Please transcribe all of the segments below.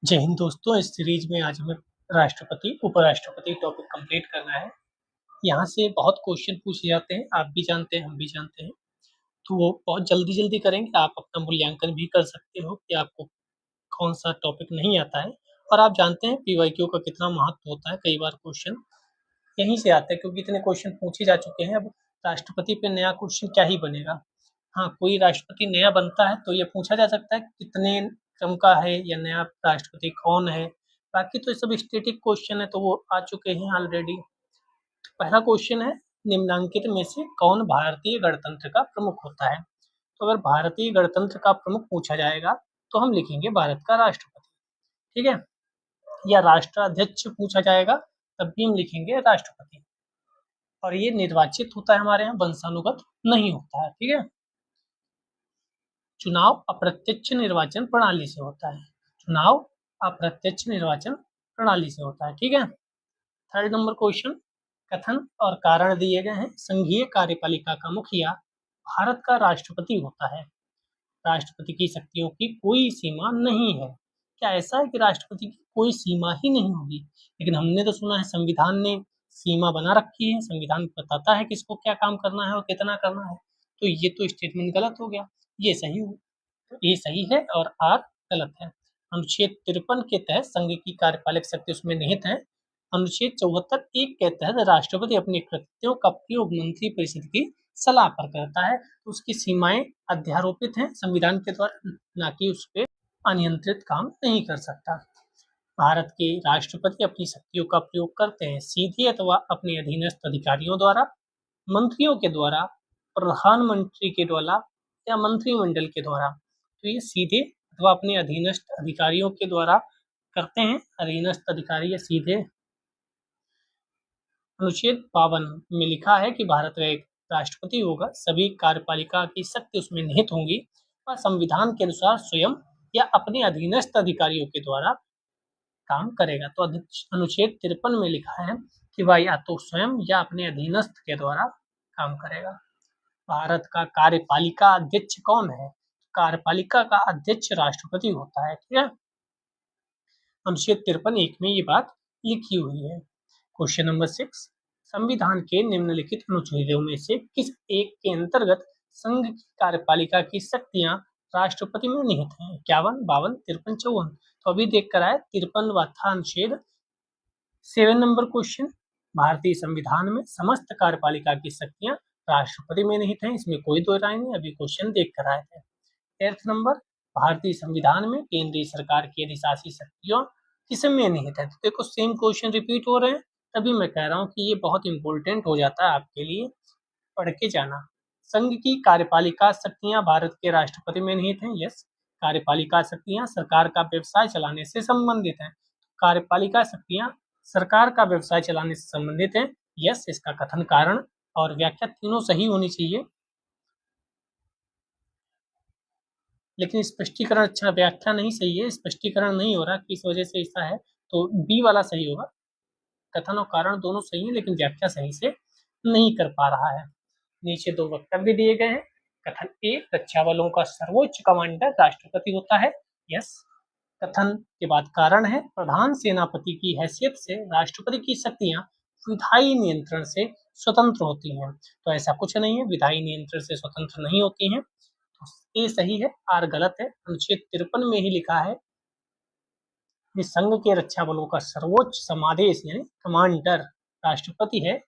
जय हिंद दोस्तों, इस सीरीज में आज हमें राष्ट्रपति उपराष्ट्रपति टॉपिक कंप्लीट करना है। यहाँ से बहुत क्वेश्चन पूछे जाते हैं, आप भी जानते हैं, हम भी जानते हैं। तो वो बहुत जल्दी-जल्दी करेंगे, आप अपना मूल्यांकन भी कर सकते हो कि आपको कौन-सा टॉपिक नहीं आता है। और आप जानते हैं पीवाईक्यू का कितना महत्व होता है, कई बार क्वेश्चन यहीं से आते हैं क्योंकि इतने क्वेश्चन पूछे जा चुके हैं, अब राष्ट्रपति पे नया क्वेश्चन क्या ही बनेगा। हाँ, कोई राष्ट्रपति नया बनता है तो ये पूछा जा सकता है कितने क्रम का है या नया राष्ट्रपति कौन है। बाकी तो ये सब स्टैटिक क्वेश्चन है तो वो आ चुके हैं ऑलरेडी। पहला क्वेश्चन है, निम्नांकित में से कौन भारतीय गणतंत्र का प्रमुख होता है? तो अगर भारतीय गणतंत्र का प्रमुख पूछा जाएगा तो हम लिखेंगे भारत का राष्ट्रपति, ठीक है? या राष्ट्राध्यक्ष पूछा जाएगा तब भी हम लिखेंगे राष्ट्रपति। और ये निर्वाचित होता है हमारे यहाँ, वंशानुगत नहीं होता है, ठीक है? चुनाव अप्रत्यक्ष निर्वाचन प्रणाली से होता है। चुनाव अप्रत्यक्ष निर्वाचन प्रणाली से होता है, ठीक है? थर्ड नंबर क्वेश्चन, कथन और कारण दिए गए हैं। संघीय कार्यपालिका का मुखिया भारत का राष्ट्रपति होता है। राष्ट्रपति की शक्तियों की कोई सीमा नहीं है। क्या ऐसा है कि राष्ट्रपति की कोई सीमा ही नहीं होगी? लेकिन हमने तो सुना है संविधान ने सीमा बना रखी है, संविधान बताता है किसको क्या काम करना है और कितना करना है। तो ये तो स्टेटमेंट गलत हो गया, ये सही हो, ये सही है और आर गलत है। अनुच्छेद 53 के तहत संघ की कार्यपालक शक्ति उसमें निहित है। अनुच्छेद 74 एक के तहत राष्ट्रपति अपने कृत्यों का प्रयोग मंत्री परिषद की सलाह पर करता है, तो उसकी सीमाएं अध्यारोपित हैं संविधान के द्वारा, ना कि उस पर अनियंत्रित काम नहीं कर सकता। भारत के राष्ट्रपति अपनी शक्तियों का प्रयोग करते हैं सीधे अथवा अपने अधीनस्थ अधिकारियों द्वारा, मंत्रियों के द्वारा, प्रधानमंत्री के द्वारा या मंत्रिमंडल के द्वारा। तो ये सीधे अथवा अपने अधीनस्थ अधिकारियों के द्वारा करते हैं, अधीनस्थ अधिकारी या सीधे। अनुच्छेद 52 में लिखा है कि भारत का एक राष्ट्रपति होगा, सभी कार्यपालिका की शक्ति उसमें निहित होंगी और संविधान के अनुसार स्वयं या अपने अधीनस्थ अधिकारियों के द्वारा काम करेगा। तो अनुच्छेद 53 में लिखा है कि वह या तो स्वयं या अपने अधीनस्थ के द्वारा काम करेगा। भारत का कार्यपालिका अध्यक्ष कौन है? कार्यपालिका का अध्यक्ष राष्ट्रपति होता है, ठीक है? अनुच्छेद 53 एक में ये बात लिखी हुई है। क्वेश्चन नंबर 6, संविधान के निम्नलिखित अनुच्छेदों में से किस एक के अंतर्गत संघ की कार्यपालिका की शक्तियां राष्ट्रपति में निहित हैं? 51, 52, 53, 54। तो अभी देख कर आए 53वां था अनुच्छेद। 7 नंबर क्वेश्चन, भारतीय संविधान में समस्त कार्यपालिका की शक्तियां राष्ट्रपति में निहित हैं, इसमें कोई दो राय नहीं, अभी क्वेश्चन देख कर आए थे। 8 नंबर, भारतीय संविधान में केंद्रीय सरकार की अधिशासी शक्तियों किसमें निहित है? तो देखो सेम क्वेश्चन रिपीट हो रहे हैं, तभी मैं कह रहा हूँ कि ये बहुत इंपॉर्टेंट हो जाता है आपके लिए, पढ़ के जाना। संघ की कार्यपालिका शक्तियां भारत के राष्ट्रपति में निहित हैं, यस। कार्यपालिका शक्तियां सरकार का व्यवसाय चलाने से संबंधित हैं। कार्यपालिका शक्तियां सरकार का व्यवसाय चलाने से संबंधित है, यस। इसका कथन, कारण और व्याख्या तीनों सही होनी चाहिए, लेकिन स्पष्टीकरण, अच्छा व्याख्या नहीं सही है, स्पष्टीकरण नहीं हो रहा, किस वजह से ऐसा है, तो बी वाला सही होगा। कथन और कारण दोनों सही है लेकिन व्याख्या सही से नहीं कर पा रहा है। नीचे दो वक्तव्य दिए गए हैं। कथन ए, रक्षा बलों का सर्वोच्च कमांडर राष्ट्रपति होता है, यस। कथन के बाद कारण है, प्रधान सेनापति की हैसियत से राष्ट्रपति की शक्तियां विधायी नियंत्रण से स्वतंत्र होती हैं। तो ऐसा कुछ नहीं है, विधायी नियंत्रण से स्वतंत्र नहीं होती हैं। तो ए सही है, आर गलत है। अनुच्छेद 53 में ही लिखा है कि संघ के रक्षा बलों का सर्वोच्च समादेश यानी कमांडर राष्ट्रपति है,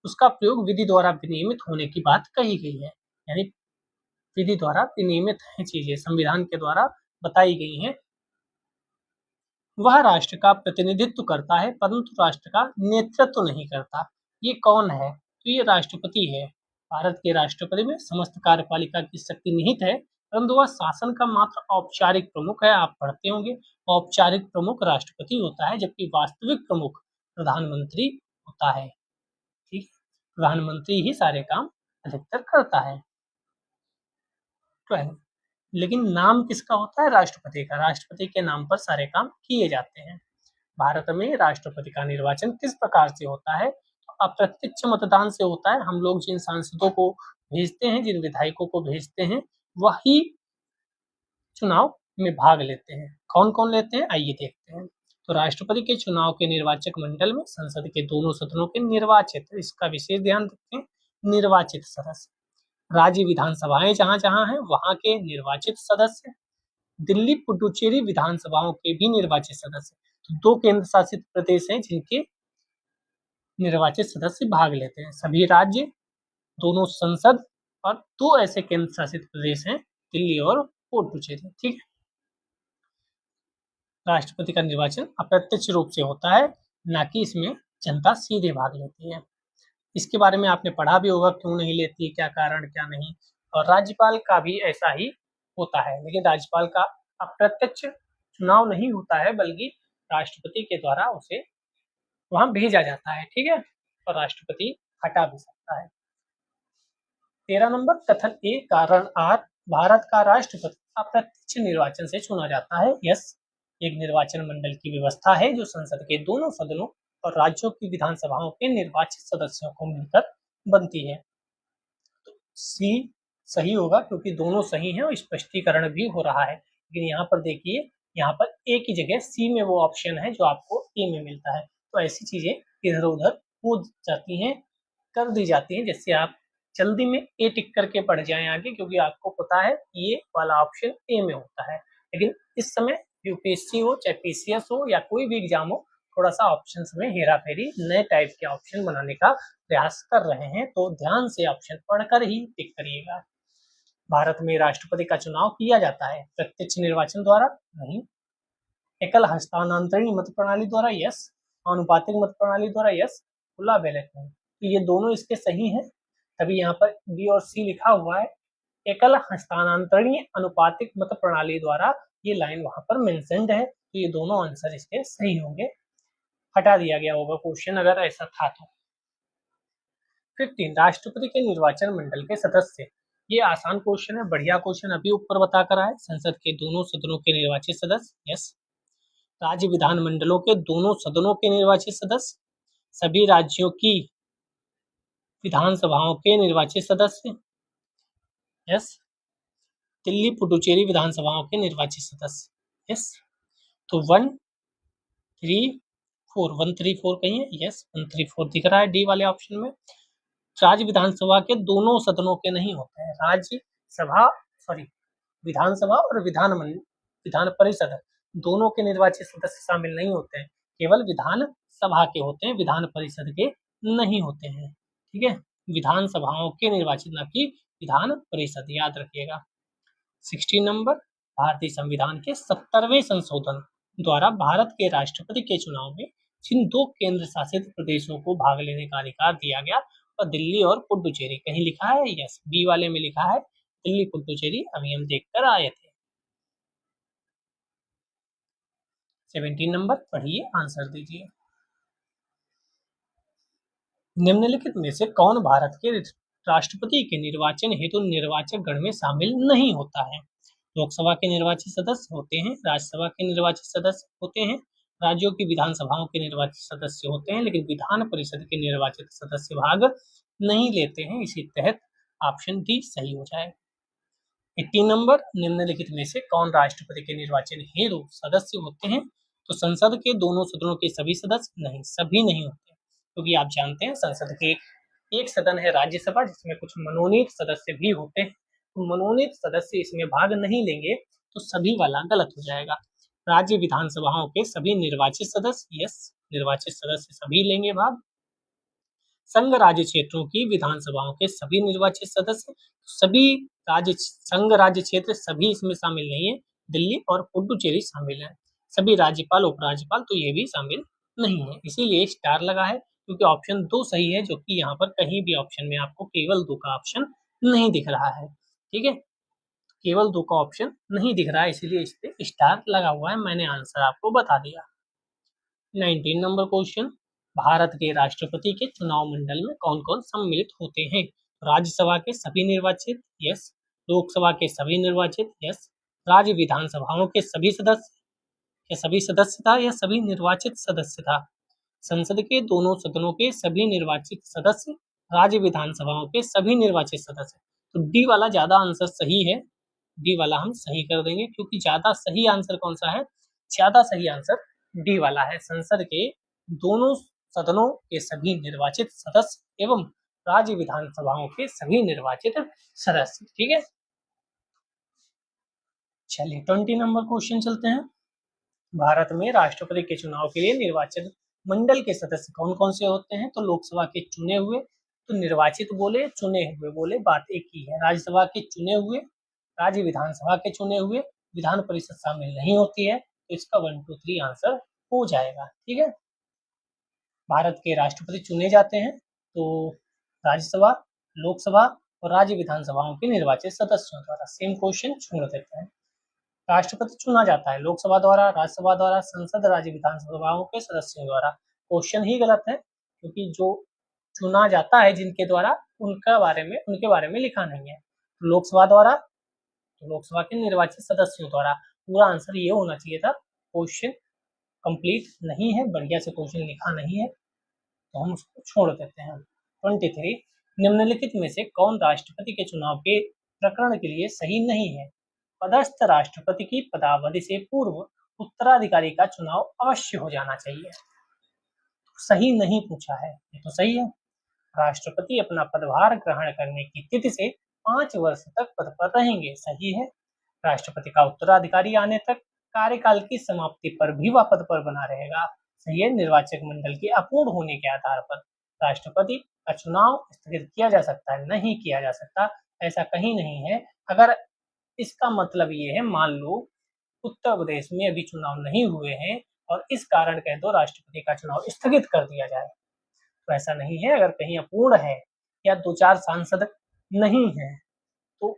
उसका प्रयोग विधि द्वारा विनियमित होने की बात कही गई है। यानी विधि द्वारा विनियमित है चीजें, संविधान के द्वारा बताई गई हैं। वह राष्ट्र का प्रतिनिधित्व करता है परंतु राष्ट्र का नेतृत्व नहीं करता। ये कौन है? तो ये राष्ट्रपति है। भारत के राष्ट्रपति में समस्त कार्यपालिका की शक्ति निहित है, परंतु वह शासन का मात्र औपचारिक प्रमुख है। आप पढ़ते होंगे, औपचारिक प्रमुख राष्ट्रपति होता है जबकि वास्तविक प्रमुख प्रधानमंत्री होता है, ठीक। प्रधानमंत्री ही सारे काम अधिकतर करता है। 12, लेकिन नाम किसका होता है? राष्ट्रपति का। राष्ट्रपति के नाम पर सारे काम किए जाते हैं। भारत में राष्ट्रपति का निर्वाचन किस प्रकार से होता है? तो अप्रत्यक्ष मतदान से होता है। हम लोग जिन सांसदों को भेजते हैं, जिन विधायकों को भेजते हैं, वही चुनाव में भाग लेते हैं। कौन-कौन लेते हैं आइए देखते हैं। तो राष्ट्रपति के चुनाव के निर्वाचक मंडल में संसद के दोनों सदनों के निर्वाचित, इसका विशेष ध्यान रखें, निर्वाचित सदस्य। राज्य विधानसभाएं जहाँ-जहाँ हैं वहाँ के निर्वाचित सदस्य, दिल्ली पुडुचेरी विधानसभाओं के भी निर्वाचित सदस्य। तो 2 केंद्र शासित प्रदेश हैं जिनके निर्वाचित सदस्य भाग लेते हैं। सभी राज्य, दोनों संसद और 2 ऐसे केंद्र शासित प्रदेश हैं, दिल्ली और पुडुचेरी। ठीक है। राष्ट्रपति का निर्वाचन अप्रत्यक्ष रूप से होता है, ना कि इसमें जनता सीधे भाग लेती है। इसके बारे में आपने पढ़ा भी होगा, क्यों नहीं लेती है, क्या कारण, क्या नहीं। और राज्यपाल का भी ऐसा ही होता है, लेकिन राज्यपाल का अप्रत्यक्ष चुनाव नहीं होता है, बल्कि राष्ट्रपति के द्वारा उसे वहां भेजा जाता है। ठीक है। और राष्ट्रपति हटा भी सकता है। 13 नंबर, कथन ए कारण आर, भारत का राष्ट्रपति अप्रत्यक्ष निर्वाचन से चुना जाता है। यस, एक निर्वाचन मंडल की व्यवस्था है जो संसद के दोनों सदनों और राज्यों की विधानसभाओं के निर्वाचित सदस्यों को मिलकर बनती है। तो सी सही होगा, क्योंकि दोनों सही हैं और स्पष्टीकरण भी हो रहा है। लेकिन यहाँ पर देखिए, यहाँ पर ए की जगह सी में वो ऑप्शन है जो आपको ए में मिलता है। तो ऐसी चीजें इधर उधर हो जाती हैं, कर दी जाती हैं, जिससे आप जल्दी में ए टिक करके पढ़ जाएं आगे, क्योंकि आपको पता है ये वाला ऑप्शन ए में होता है। लेकिन इस समय यूपीएससी हो चाहे पीसीएस हो या कोई भी एग्जाम हो, थोड़ा सा ऑप्शंस में हेरा फेरी, नए टाइप के ऑप्शन बनाने का प्रयास कर रहे हैं। तो ध्यान से ऑप्शन पढ़कर ही टिक करिएगा। भारत में राष्ट्रपति का चुनाव किया जाता है प्रत्यक्ष निर्वाचन द्वारा, नहीं। एकल हस्तांतरणीय मत प्रणाली द्वारा, यस। आनुपातिक मत प्रणाली द्वारा, यस। खुला बैलेट में, तो ये दोनों इसके सही हैं। तभी यहाँ पर बी और सी लिखा हुआ है। एकल हस्तांतरणीय अनुपातिक मत प्रणाली द्वारा, ये लाइन वहां पर मेंशन्ड है, तो ये दोनों आंसर इसके सही होंगे। हटा दिया गया होगा क्वेश्चन अगर ऐसा था तो। 15, राष्ट्रपति के निर्वाचन मंडल के सदस्य। ये आसान क्वेश्चन है, बढ़िया क्वेश्चन अभी ऊपर बता कर आया है। संसद के दोनों सदनों के निर्वाचित सदस्य, यस। राज्य विधान मंडलों के दोनों सदनों के निर्वाचित सदस्य, सभी राज्यों की विधानसभाओं के निर्वाचित सदस्य, यस। दिल्ली पुडुचेरी विधानसभाओं के निर्वाचित सदस्य, यस। तो 1 3 4 1 3 4 कहीं है, यस 1 3 4 दिख रहा है डी वाले ऑप्शन में। राज्य विधानसभा के दोनों सदनों के नहीं होते हैं। राज्य सभा सॉरी विधानसभा और विधान परिषद दोनों के निर्वाचित सदस्य शामिल नहीं होते हैं, केवल विधान सभा के होते हैं, विधान परिषद के नहीं होते हैं। ठीक है। विधानसभाओं के निर्वाचित, ना कि विधान परिषद, याद रखिएगा। 16 नंबर, भारतीय संविधान के 70वें संशोधन द्वारा भारत के राष्ट्रपति के चुनाव में जिन 2 केंद्र शासित प्रदेशों को भाग लेने का अधिकार दिया गया, और दिल्ली और पुडुचेरी, कहीं लिखा है, यस बी वाले में लिखा है दिल्ली पुडुचेरी, अभी हम देखकर आए थे। 17 नंबर, पढ़िए आंसर दीजिए। निम्नलिखित में से कौन भारत के राष्ट्रपति के निर्वाचन हेतु निर्वाचक गण में शामिल नहीं होता है? लोकसभा के निर्वाचित सदस्य होते हैं, राज्यसभा के निर्वाचित सदस्य होते हैं, राज्यों की विधानसभाओं के निर्वाचित सदस्य होते हैं, लेकिन विधान परिषद के निर्वाचित सदस्य भाग नहीं लेते हैं। इसी तहत ऑप्शन डी सही हो जाए। 18 नंबर, निम्नलिखित में से कौन राष्ट्रपति के निर्वाचन हेतु सदस्य होते हैं? तो संसद के दोनों सदनों के सभी सदस्य, नहीं, सभी नहीं होते, क्योंकि आप जानते हैं संसद के एक सदन है राज्यसभा, जिसमें कुछ मनोनीत सदस्य भी होते हैं। तो मनोनीत सदस्य इसमें भाग नहीं लेंगे, तो सभी वाला गलत हो जाएगा। राज्य विधानसभाओं के सभी निर्वाचित सदस्य, यस, निर्वाचित सदस्य सभी लेंगे भाग। संघ राज्य क्षेत्रों की विधानसभाओं के सभी निर्वाचित सदस्य, सभी राज्य संघ राज्य क्षेत्र सभी इसमें शामिल नहीं है, दिल्ली और पुडुचेरी शामिल है। सभी राज्यपाल उपराज्यपाल, तो ये भी शामिल नहीं है, इसीलिए स्टार लगा है, क्योंकि ऑप्शन 2 सही है, जो कि यहाँ पर कहीं भी ऑप्शन में आपको केवल 2 का ऑप्शन नहीं दिख रहा है। ठीक है, केवल 2 का ऑप्शन नहीं दिख रहा है, इसीलिए इस पे स्टार लगा हुआ है। मैंने आंसर आपको बता दिया। 19 नंबर क्वेश्चन, भारत के राष्ट्रपति के चुनाव मंडल में कौन कौन सम्मिलित होते हैं? राज्यसभा के सभी निर्वाचित, यस। लोकसभा के सभी निर्वाचित, यस। राज्य विधानसभाओं के सभी सदस्य, या सभी सदस्य था, या सभी निर्वाचित सदस्य था। संसद के दोनों सदनों के सभी निर्वाचित सदस्य, राज्य विधानसभाओं के सभी निर्वाचित सदस्य। तो डी वाला ज्यादा आंसर सही है, डी वाला हम सही कर देंगे, क्योंकि ज्यादा सही आंसर कौन सा है? ज्यादा सही आंसर डी वाला है। संसद के दोनों सदनों के सभी निर्वाचित सदस्य एवं राज्य विधानसभाओं के सभी निर्वाचित सदस्य। ठीक है, चलिए 20 नंबर क्वेश्चन चलते हैं। भारत में राष्ट्रपति के चुनाव के लिए निर्वाचन मंडल के सदस्य कौन कौन से होते हैं? तो लोकसभा के चुने हुए, तो निर्वाचित बोले, चुने हुए बोले, बात एक ही है। राज्यसभा के चुने हुए, राज्य विधानसभा के चुने हुए, विधान परिषद शामिल नहीं होती है, तो इसका 1 2 3 आंसर हो जाएगा। ठीक है, भारत के राष्ट्रपति चुने जाते हैं तो राज्यसभा, लोकसभा और राज्य विधानसभाओं के निर्वाचित सदस्यों द्वारा। सेम क्वेश्चन छोड़ देते हैं। राष्ट्रपति चुना जाता है लोकसभा द्वारा, राज्यसभा द्वारा, संसद, राज्य विधानसभाओं के सदस्यों द्वारा। क्वेश्चन ही गलत है, क्योंकि जो चुना जाता है जिनके द्वारा, उनके बारे में लिखा नहीं है। लोकसभा द्वारा, तो लोकसभा के निर्वाचित सदस्यों द्वारा। पूरा आंसर ये होना चाहिए था। क्वेश्चन कंप्लीट नहीं है, बढ़िया से क्वेश्चन लिखा नहीं है, तो हम उसको छोड़ देते हैं। 23, निम्नलिखित में से कौन राष्ट्रपति के चुनाव के प्रकरण के लिए सही नहीं है? पदस्थ राष्ट्रपति की पदावधि से पूर्व उत्तराधिकारी का चुनाव अवश्य हो जाना चाहिए। सही नहीं पूछा है, ये तो सही है। राष्ट्रपति अपना पदभार ग्रहण करने की तिथि से 5 वर्ष तक पद पर रहेंगे, सही है। राष्ट्रपति का उत्तराधिकारी आने तक कार्यकाल की समाप्ति पर भी वह पद पर बना रहेगा, सही है। निर्वाचक मंडल के अपूर्ण होने के आधार पर राष्ट्रपति का चुनाव स्थगित किया जा सकता है, नहीं किया जा सकता, ऐसा कहीं नहीं है। अगर इसका मतलब ये है, मान लो उत्तर प्रदेश में अभी चुनाव नहीं हुए हैं और इस कारण कह दो राष्ट्रपति का चुनाव स्थगित कर दिया जाए, तो ऐसा नहीं है। अगर कहीं अपूर्ण है या 2-4 सांसद नहीं है, तो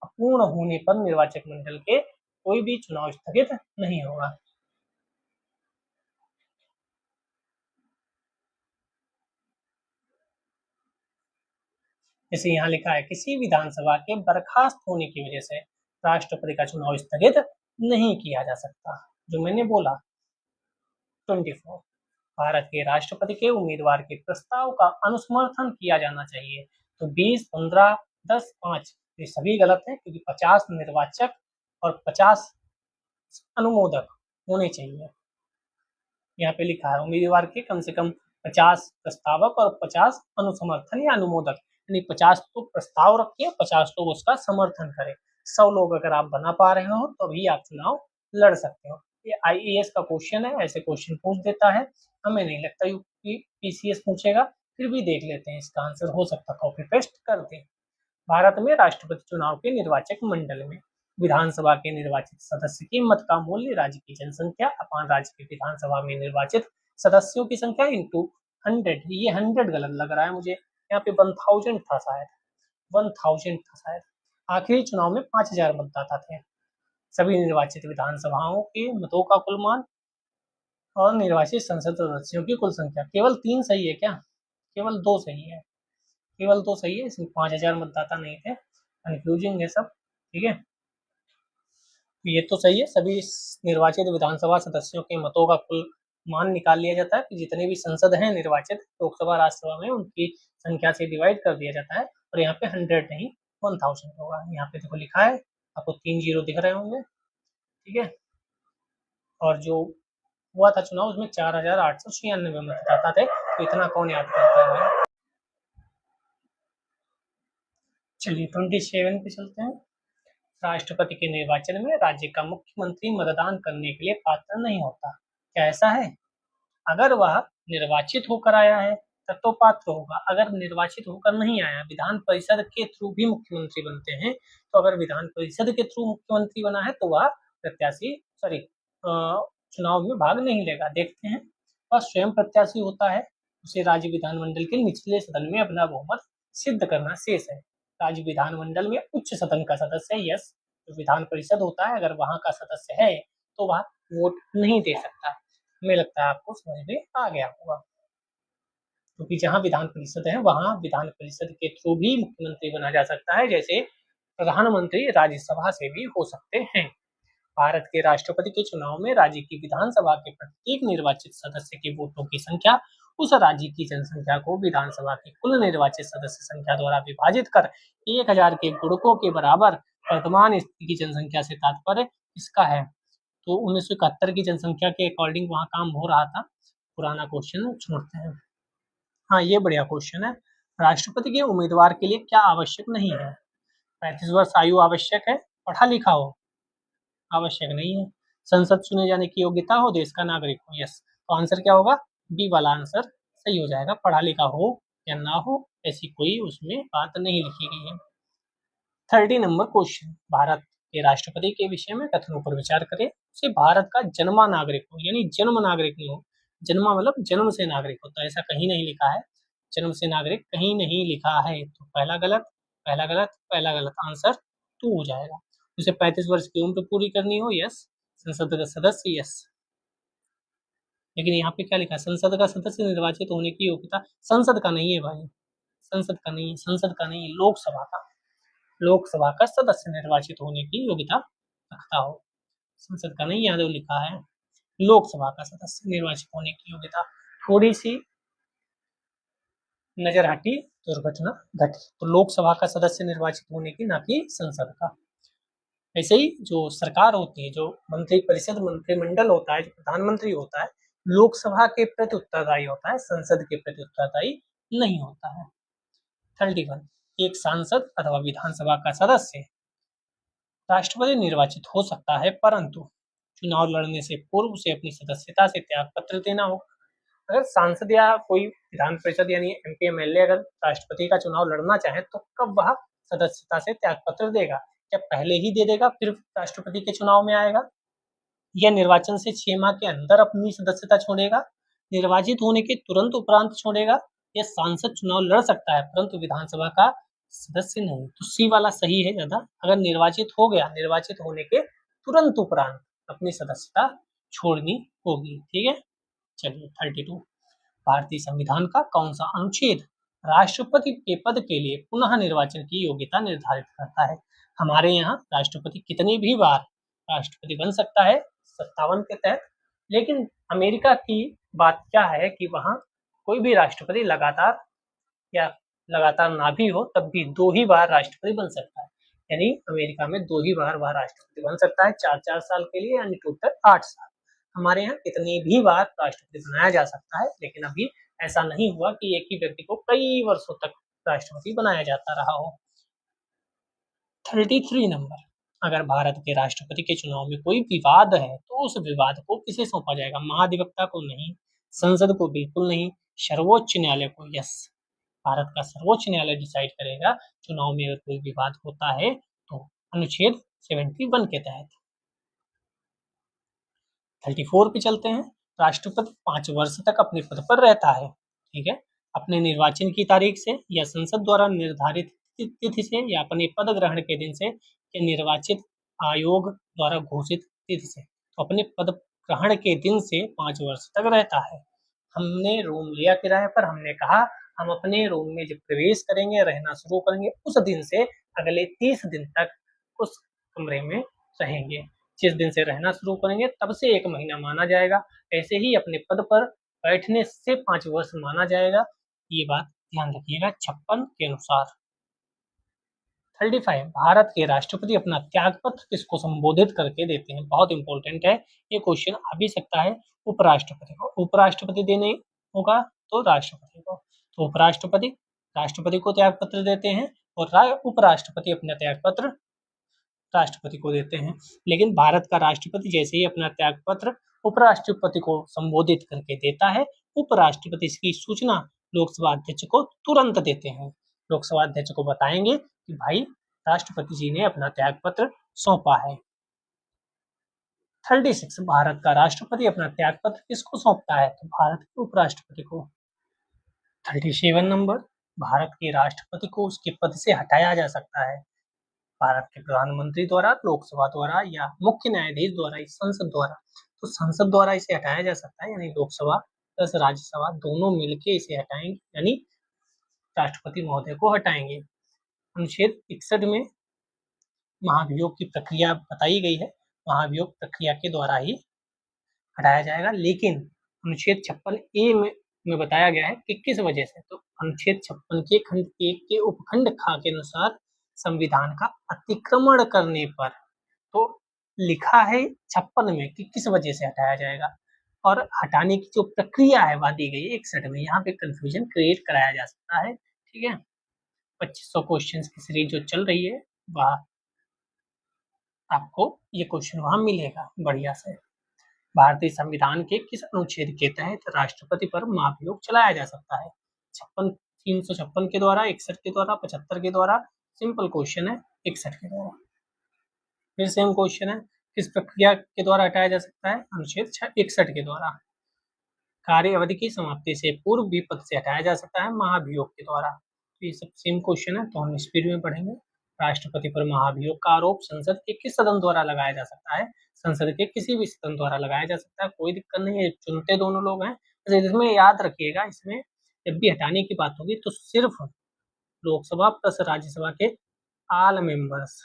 अपूर्ण होने पर निर्वाचक मंडल के कोई भी चुनाव स्थगित नहीं होगा। जैसे यहाँ लिखा है, किसी विधानसभा के बर्खास्त होने की वजह से राष्ट्रपति का चुनाव स्थगित नहीं किया जा सकता, जो मैंने बोला। 24, भारत के राष्ट्रपति के उम्मीदवार के प्रस्ताव का अनुसमर्थन किया जाना चाहिए, तो 20, 15, 10, 5 ये सभी गलत है, क्योंकि 50 निर्वाचक और 50 अनुमोदक होने चाहिए। यहाँ पे लिखा है उम्मीदवार के कम से कम 50 प्रस्तावक और 50 अनुसमर्थन या अनुमोदक, यानी 50 तो प्रस्ताव रखिए, 50 लोग उसका समर्थन करें। 100 लोग अगर आप बना पा रहे हो तो भी आप चुनाव लड़ सकते हो। ये IAS का क्वेश्चन है, ऐसे क्वेश्चन पूछ देता है। हमें नहीं लगता यूपी PCS पूछेगा, फिर भी देख लेते हैं, इसका आंसर हो सकता कॉपी पेस्ट कर दें। भारत में राष्ट्रपति चुनाव के निर्वाचक मंडल में विधानसभा के निर्वाचित सदस्य की मत का मूल्य राज्य की जनसंख्या अपान राज्य की विधानसभा में निर्वाचित सदस्यों की संख्या इंटू 100। ये 100 गलत लग रहा है मुझे, यहाँ पे 1000 था शायद, 1000 था शायद। आखिरी चुनाव में 5000 मतदाता थे। सभी निर्वाचित विधानसभाओं के मतों का कुल मान और निर्वाचित संसद सदस्यों की कुल संख्या। केवल 3 सही है क्या? केवल 2 सही है, केवल 2 सही है, इसमें 5000 मतदाता नहीं थे। कंफ्यूजिंग है सब, ठीक है। ये तो सही है, सभी निर्वाचित विधानसभा सदस्यों के मतों का कुल मान निकाल लिया जाता है कि जितने भी संसद हैं निर्वाचित लोकसभा राज्यसभा में, उनकी संख्या से डिवाइड कर दिया जाता है, और यहाँ पे 100 नहीं 1000 होगा। यहाँ पे देखो लिखा है, आपको 3 जीरो दिख रहे होंगे, ठीक है। और जो हुआ था चुनाव, उसमें 4896 मतदाता थे, तो इतना कौन याद करता है। चलिए 27 पे चलते हैं। राष्ट्रपति के निर्वाचन में राज्य का मुख्यमंत्री मतदान करने के लिए पात्र नहीं होता, क्या ऐसा है? अगर वह निर्वाचित होकर आया है तब तो पात्र होगा, अगर निर्वाचित होकर नहीं आया, विधान परिषद के थ्रू भी मुख्यमंत्री बनते हैं, तो अगर विधान परिषद के थ्रू मुख्यमंत्री बना है तो वह प्रत्याशी चुनाव में भाग नहीं लेगा। देखते हैं, वह स्वयं प्रत्याशी होता है, उसे राज्य विधानमंडल के निचले सदन में अपना बहुमत सिद्ध करना शेष है। राज्य विधानमंडल में उच्च सदन का सदस्य, यस, जो विधान परिषद होता है, अगर वहां का सदस्य है तो वह वोट नहीं दे सकता। हमें लगता है आपको समझ में आ गया होगा, क्योंकि जहां विधान परिषद है वहां विधान परिषद के थ्रू भी मुख्यमंत्री बना जा सकता है, जैसे प्रधानमंत्री राज्यसभा से भी हो सकते हैं। भारत के राष्ट्रपति के चुनाव में राज्य की विधानसभा के प्रत्येक निर्वाचित सदस्य के वोटों की संख्या उस राज्य की जनसंख्या को विधानसभा की कुल निर्वाचित सदस्य संख्या द्वारा विभाजित कर 1000 के गुणकों के बराबर वर्तमान स्थिति की जनसंख्या से तात्पर्य इसका है। तो 1971 की जनसंख्या के अकॉर्डिंग वहाँ काम हो रहा था। पुराना क्वेश्चन छोड़ते हैं। हाँ, ये बढ़िया क्वेश्चन है। राष्ट्रपति के उम्मीदवार के लिए क्या आवश्यक नहीं है? 35 वर्ष आयु आवश्यक है, पढ़ा लिखा हो, आवश्यक नहीं है। संसद चुने जाने की योग्यता हो, देश का नागरिक हो, यस। तो आंसर क्या होगा? बी वाला आंसर सही हो जाएगा। पढ़ा लिखा हो या ना हो, ऐसी कोई उसमें बात नहीं लिखी गई है। 30 नंबर क्वेश्चन, भारत के राष्ट्रपति के विषय में कथनों पर विचार करें। उसे भारत का जन्मा नागरिक हो, यानी जन्म नागरिक नहीं हो। जन्मा मतलब जन्म से नागरिक होता है, ऐसा कहीं नहीं लिखा है। जन्म से नागरिक कहीं नहीं लिखा है, तो पहला गलत, पहला गलत, पहला गलत, आंसर 2 हो जाएगा। उसे 35 वर्ष की उम्र पूरी करनी हो, यस। संसद का सदस्य, यस। लेकिन यहाँ पे क्या लिखा है? संसद का सदस्य निर्वाचित होने की योग्यता, संसद का नहीं है भाई, संसद का नहीं, संसद का नहीं, लोकसभा का। लोकसभा का सदस्य निर्वाचित होने की योग्यता रखता हो, संसद का नहीं। यहाँ जो लिखा है लोकसभा का सदस्य निर्वाचित होने की योग्यता। थोड़ी सी नजर हटी, दुर्घटना घटी। तो लोकसभा का सदस्य निर्वाचित होने की, ना कि संसद का। ऐसे ही जो सरकार होती है, जो मंत्री परिषद, मंत्रिमंडल होता है, जो प्रधानमंत्री होता है, लोकसभा के प्रति उत्तरदायी होता है, संसद के प्रति उत्तरदायी नहीं होता है। 31, एक सांसद अथवा विधानसभा का सदस्य राष्ट्रपति निर्वाचित हो सकता है, परंतु चुनाव लड़ने से पूर्व उसे अपनी सदस्यता से त्याग पत्र देना होगा। अगर सांसद या कोई विधान परिषद यानी एमपी एमएलए अगर राष्ट्रपति का चुनाव लड़ना चाहे, तो कब वह सदस्यता से त्याग पत्र देगा? क्या पहले ही दे देगा फिर राष्ट्रपति के चुनाव में आएगा, या निर्वाचन से 6 माह के अंदर अपनी सदस्यता छोड़ेगा, निर्वाचित होने के तुरंत उपरांत छोड़ेगा, या सांसद चुनाव लड़ सकता है परंतु विधानसभा का सदस्य नहीं? तो सी वाला सही है ज्यादा। अगर निर्वाचित हो गया, निर्वाचित होने के तुरंत उपरांत अपनी सदस्यता छोड़नी होगी। ठीक है, चलिए 32, भारतीय संविधान का कौन सा अनुच्छेद राष्ट्रपति के पद के लिए पुनः निर्वाचन की योग्यता निर्धारित करता है? हमारे यहाँ राष्ट्रपति कितनी भी बार राष्ट्रपति बन सकता है, 57 के तहत। लेकिन अमेरिका की बात क्या है कि वहां कोई भी राष्ट्रपति लगातार या लगातार ना भी हो तब भी 2 ही बार राष्ट्रपति बन सकता है। यानी अमेरिका में 2 ही बार वह राष्ट्रपति बन सकता है, 4-4 साल के लिए, यानी टोटल 8 साल। हमारे यहाँ कितनी भी बार राष्ट्रपति बनाया जा सकता है, लेकिन अभी ऐसा नहीं हुआ कि एक ही व्यक्ति को कई वर्षों तक राष्ट्रपति बनाया जाता रहा हो। 33 नंबर, अगर भारत के राष्ट्रपति के चुनाव में कोई विवाद है तो उस विवाद को किसे सौंपा जाएगा? महाधिवक्ता को नहीं, संसद को बिल्कुल नहीं, सर्वोच्च न्यायालय को, यस। भारत का सर्वोच्च न्यायालय डिसाइड करेगा चुनाव में अगर कोई विवाद होता है तो, अनुच्छेद 71 के तहत। 34 पे चलते हैं। राष्ट्रपति 5 वर्ष तक अपने पद पर रहता है, ठीक है, अपने निर्वाचन की तारीख से या संसद द्वारा निर्धारित तिथि से या अपने पद ग्रहण के दिन से या निर्वाचित आयोग द्वारा घोषित तिथि से। तो अपने पद ग्रहण के दिन से 5 वर्ष तक रहता है। हमने रूम लिया किराए पर, हमने कहा हम अपने रूम में जब प्रवेश करेंगे, रहना शुरू करेंगे, उस दिन से अगले 30 दिन तक उस कमरे में रहेंगे। जिस दिन से रहना शुरू करेंगे तब से 1 महीना माना जाएगा। ऐसे ही अपने पद पर बैठने से 5 वर्ष माना जाएगा। ये बात ध्यान रखिएगा 56 के अनुसार। 35, भारत के राष्ट्रपति अपना त्याग पत्र किसको संबोधित करके देते हैं? बहुत इंपॉर्टेंट है ये क्वेश्चन, आ भी सकता है। उपराष्ट्रपति को, उपराष्ट्रपति देने होगा तो राष्ट्रपति को। तो उपराष्ट्रपति राष्ट्रपति को त्याग पत्र देते हैं और उपराष्ट्रपति अपना त्याग पत्र राष्ट्रपति को देते हैं। लेकिन भारत का राष्ट्रपति जैसे ही अपना त्याग पत्र उपराष्ट्रपति को संबोधित करके देता है, उपराष्ट्रपति इसकी सूचना लोकसभा अध्यक्ष को तुरंत देते हैं। लोकसभा अध्यक्ष को बताएंगे कि भाई राष्ट्रपति जी ने अपना त्याग पत्र सौंपा है। 36, भारत का राष्ट्रपति अपना त्याग पत्र किसको सौंपता है? तो भारत के उपराष्ट्रपति को। 37 नंबर, भारत के राष्ट्रपति को उसके पद से हटाया जा सकता है भारत के प्रधानमंत्री द्वारा, लोकसभा द्वारा या मुख्य न्यायाधीश द्वारा, संसद द्वारा। तो संसद द्वारा इसे हटाया जा सकता है, यानी लोकसभा प्लस राज्यसभा दोनों मिलकर इसे हटाएंगे, यानी राष्ट्रपति महोदय को हटाएंगे। अनुच्छेद 61 में महाभियोग की प्रक्रिया बताई गई है, महाभियोग प्रक्रिया के द्वारा ही हटाया जाएगा। लेकिन अनुच्छेद 56A में बताया गया है कि किस वजह से। तो अनुच्छेद 56 के खंड 1 के उपखंड ख के अनुसार संविधान का अतिक्रमण करने पर। तो लिखा है 56 में कि किस वजह से हटाया जाएगा, और हटाने की जो प्रक्रिया है वह दी गई है 61 में। यहाँ पे कंफ्यूजन क्रिएट कराया जा सकता है, ठीक है। 2500 क्वेश्चंस की सीरीज जो चल रही है वह आपको ये क्वेश्चन वहां मिलेगा बढ़िया से। भारतीय संविधान के किस अनुच्छेद के तहत राष्ट्रपति पर महाभियोग चलाया जा सकता है? 356 के द्वारा, 61 के द्वारा, 75 के द्वारा। सिंपल क्वेश्चन है, 61 के द्वारा। फिर सेम क्वेश्चन है, किस प्रक्रिया के द्वारा हटाया जा सकता है? अनुच्छेद 61 के द्वारा। कार्य अवधि की समाप्ति से पूर्व भी पद से हटाया जा सकता है महाभियोग के द्वारा। तो ये सब सेम क्वेश्चन है, तो हम स्पीड में पढ़ेंगे। राष्ट्रपति पर महाभियोग का आरोप संसद के किस सदन द्वारा लगाया जा सकता है? संसद के किसी भी सदन द्वारा लगाया जा सकता है, कोई दिक्कत नहीं है, चुनते दोनों लोग हैं। तो इसमें याद रखिएगा, इसमें जब भी हटाने की बात होगी तो सिर्फ लोकसभा प्लस राज्यसभा के ऑल मेंबर्स,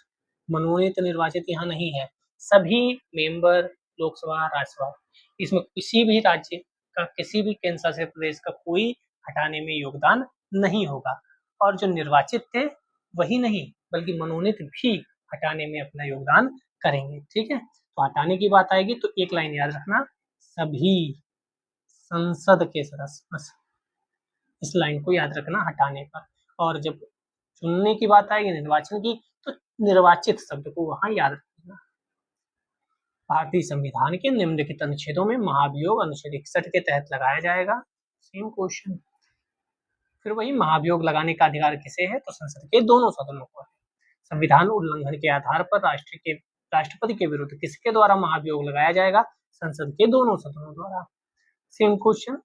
मनोनीत निर्वाचित यहाँ नहीं है, सभी मेंबर लोकसभा राज्यसभा, इसमें किसी भी राज्य का, किसी भी केंद्र शासित प्रदेश का कोई हटाने में योगदान नहीं होगा। और जो निर्वाचित थे वही नहीं बल्कि मनोनीत भी हटाने में अपना योगदान करेंगे, ठीक है। तो हटाने की बात आएगी तो एक लाइन याद रखना, सभी संसद के सदस्य, बस इस लाइन को याद रखना हटाने पर। और जब चुनने की बात आएगी, निर्वाचन की, तो निर्वाचित शब्द को वहां याद रखना। भारतीय संविधान के निम्नलिखित अनुच्छेदों में महाभियोग अनुच्छेद 61 के तहत लगाया जाएगा। Same question. फिर वही, महाभियोग लगाने का अधिकार किसे है? तो संसद के दोनों सदनों को है। संविधान उल्लंघन के आधार पर राष्ट्रपति के विरुद्ध किसके द्वारा महाभियोग लगाया जाएगा? संसद के दोनों सदनों द्वारा। Same question.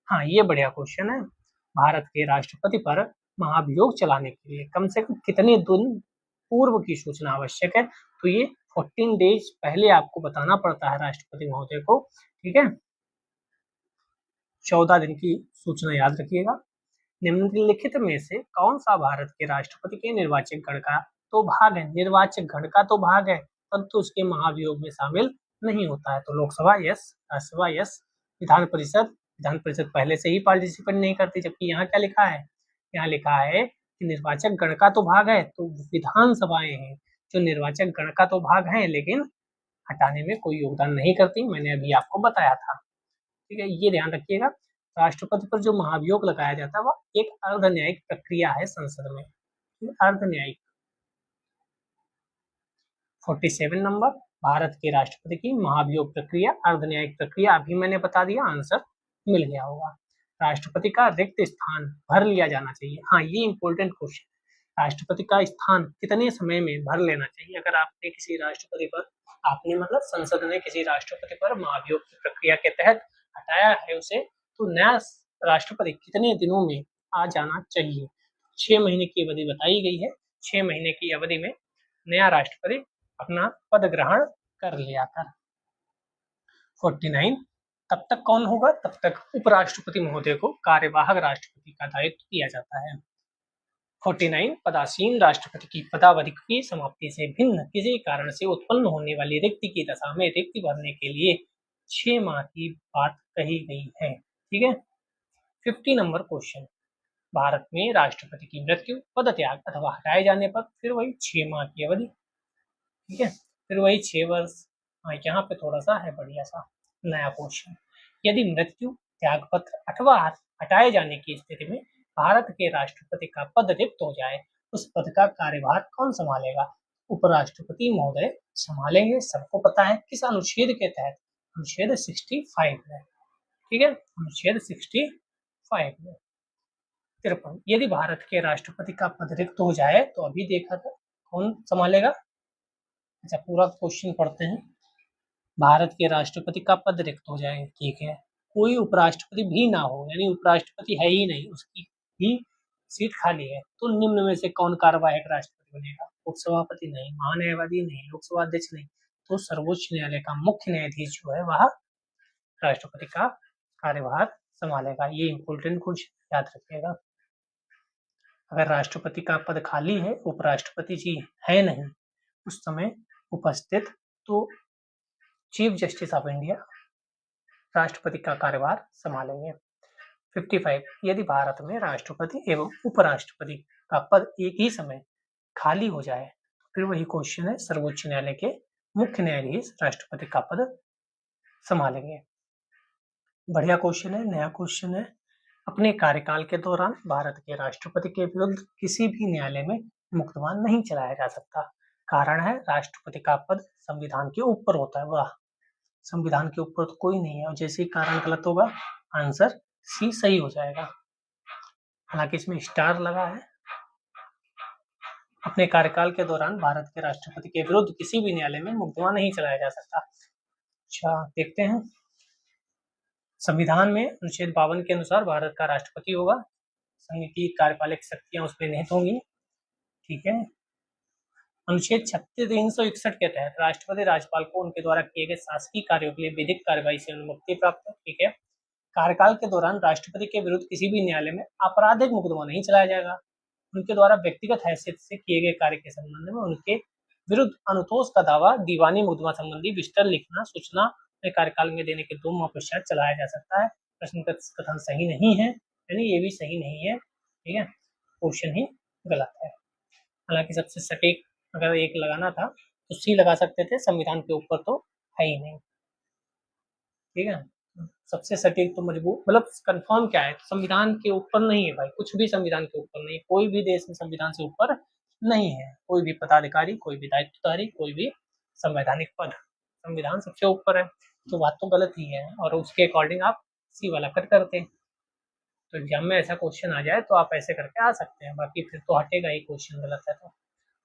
हाँ, ये बढ़िया क्वेश्चन है। भारत के राष्ट्रपति पर महाभियोग चलाने के लिए कम से कम कितने दिन पूर्व की सूचना आवश्यक है? तो ये 14 डेज पहले आपको बताना पड़ता है राष्ट्रपति महोदय को, ठीक है। 14 दिन की सूचना याद रखिएगा। निम्नलिखित में से कौन सा भारत के राष्ट्रपति के निर्वाचक गण का तो भाग है? निर्वाचक गण का तो भाग है, परंतु उसके महाभियोग में शामिल नहीं होता है। तो लोकसभा यस, राज्यसभा यस, विधान परिषद पहले से ही पार्टिसिपेट नहीं करती। जबकि यहाँ क्या लिखा है? यहाँ लिखा है कि निर्वाचक गण का तो भाग है, तो विधानसभाएं हैं जो निर्वाचक गण का तो भाग है लेकिन हटाने में कोई योगदान नहीं करती। मैंने अभी आपको बताया था, ठीक है। ये ध्यान रखिएगा, राष्ट्रपति पर जो महाभियोग लगाया जाता है वह एक अर्ध न्यायिक प्रक्रिया है संसद में, अर्ध न्यायिक। 47 नंबर, भारत के राष्ट्रपति की महाभियोग प्रक्रिया अर्ध न्यायिक प्रक्रिया, अभी मैंने बता दिया, आंसर मिल गया होगा। राष्ट्रपति का रिक्त स्थान भर लिया जाना चाहिए। हाँ, ये इंपॉर्टेंट क्वेश्चन है, राष्ट्रपति का स्थान कितने समय में भर लेना चाहिए? अगर आपने किसी राष्ट्रपति पर, आपने मतलब संसद ने किसी राष्ट्रपति पर महाभियोग की प्रक्रिया के तहत हटाया है उसे, तो नया राष्ट्रपति कितने दिनों में आ जाना चाहिए? 6 महीने की अवधि बताई गई है। 6 महीने की अवधि में नया राष्ट्रपति अपना पद ग्रहण कर लिया था। 49, तब तक कौन होगा? तब तक उपराष्ट्रपति महोदय को कार्यवाहक राष्ट्रपति का दायित्व दिया जाता है। 49, पदासीन राष्ट्रपति की पदावधि की समाप्ति से भिन्न किसी कारण से उत्पन्न होने वाली रिक्ति की दशा में रिक्ति भरने के लिए 6 माह की बात कही गई है, ठीक है। 50 नंबर क्वेश्चन, भारत में राष्ट्रपति की मृत्यु, पदत्याग अथवा हटाए जाने पर फिर वही 6 माह की अवधि, ठीक है, फिर वही 6 वर्ष। हाँ, यहाँ पे थोड़ा सा है बढ़िया सा नया क्वेश्चन, यदि मृत्यु, त्यागपत्र अथवा हटाए जाने की स्थिति में भारत के राष्ट्रपति का पद रिक्त हो जाए, उस पद का कार्यभार कौन संभालेगा? उपराष्ट्रपति महोदय संभालेंगे। सबको पता है किस अनुच्छेद के तहत? अनुच्छेद 65 है, ठीक है, अनुच्छेद 65 में। 53, यदि भारत के राष्ट्रपति का पद रिक्त हो जाए, तो अभी देखा था कौन संभालेगा? अच्छा, पूरा क्वेश्चन पढ़ते हैं। भारत के राष्ट्रपति का पद रिक्त हो जाए, ठीक है, कोई उपराष्ट्रपति भी ना हो, यानी उपराष्ट्रपति है ही नहीं, उसकी भी सीट खाली है, तो निम्न में से कौन कार्यवाहक राष्ट्रपति बनेगा? उपसभापति नहीं, महान्यायवादी नहीं, लोकसभा अध्यक्ष नहीं, तो सर्वोच्च न्यायालय का मुख्य न्यायाधीश जो है वह राष्ट्रपति का कार्यभार संभालेगा। ये इंपोर्टेंट क्वेश्चन याद रखिएगा। अगर राष्ट्रपति का पद खाली है, उपराष्ट्रपति जी है नहीं उस समय उपस्थित, तो चीफ जस्टिस ऑफ इंडिया राष्ट्रपति का कार्यभार संभालेंगे। 55, यदि भारत में राष्ट्रपति एवं उपराष्ट्रपति का पद एक ही समय खाली हो जाए तो फिर वही क्वेश्चन है, सर्वोच्च न्यायालय के मुख्य न्यायाधीश राष्ट्रपति का पद संभालेंगे। बढ़िया क्वेश्चन है, नया क्वेश्चन है। अपने कार्यकाल के दौरान भारत के राष्ट्रपति के विरुद्ध किसी भी न्यायालय में मुकदमा नहीं चलाया जा सकता। कारण है, राष्ट्रपति का पद संविधान के ऊपर होता है। वाह, संविधान के ऊपर तो कोई नहीं है, और जैसे ही कारण गलत होगा आंसर सी सही हो जाएगा। हालांकि इसमें स्टार लगा है। अपने कार्यकाल के दौरान भारत के राष्ट्रपति के विरुद्ध किसी भी न्यायालय में मुकदमा नहीं चलाया जा सकता। अच्छा, देखते हैं। संविधान में अनुच्छेद 52 के अनुसार भारत का राष्ट्रपति होगा। संघ की कार्यपालक शक्तियां उसमें निहित होंगी। ठीक है। अनुच्छेद 361 के तहत राष्ट्रपति राज्यपाल को उनके द्वारा किए गए शासकीय कार्यों के लिए विधिक कार्यवाही से अनुमति प्राप्त है। ठीक है। कार्यकाल के दौरान राष्ट्रपति के विरुद्ध किसी भी न्यायालय में आपराधिक मुकदमा नहीं चलाया जाएगा। उनके द्वारा व्यक्तिगत हैसियत से किए गए कार्य के संबंध में उनके विरुद्ध अनुतोष का दावा दीवानी मुकदमा संबंधी विस्तार लिखना सूचना में कार्यकाल में देने के 2 माह पश्चात चलाया जा सकता है। प्रश्न का कथन सही नहीं है, यानी ये भी सही नहीं है। ठीक है, क्वेश्चन ही गलत है। हालांकि सबसे सटीक अगर एक लगाना था तो सी लगा सकते थे, संविधान के ऊपर तो है ही नहीं। ठीक है, सबसे सटीक तो मजबूर मतलब कंफर्म क्या है, संविधान के ऊपर नहीं है भाई, कुछ भी संविधान के ऊपर नहीं, कोई भी देश में संविधान से ऊपर नहीं है। कोई भी पदाधिकारी, कोई भी दायित्वधारी, कोई भी संवैधानिक पद, संविधान सबसे ऊपर है। तो बात तो गलत ही है, और उसके अकॉर्डिंग आप सी वाला कट करते हैं। तो एग्जाम में ऐसा क्वेश्चन आ जाए तो आप ऐसे करके आ सकते हैं, बाकी फिर तो हटेगा ही क्वेश्चन गलत है। तो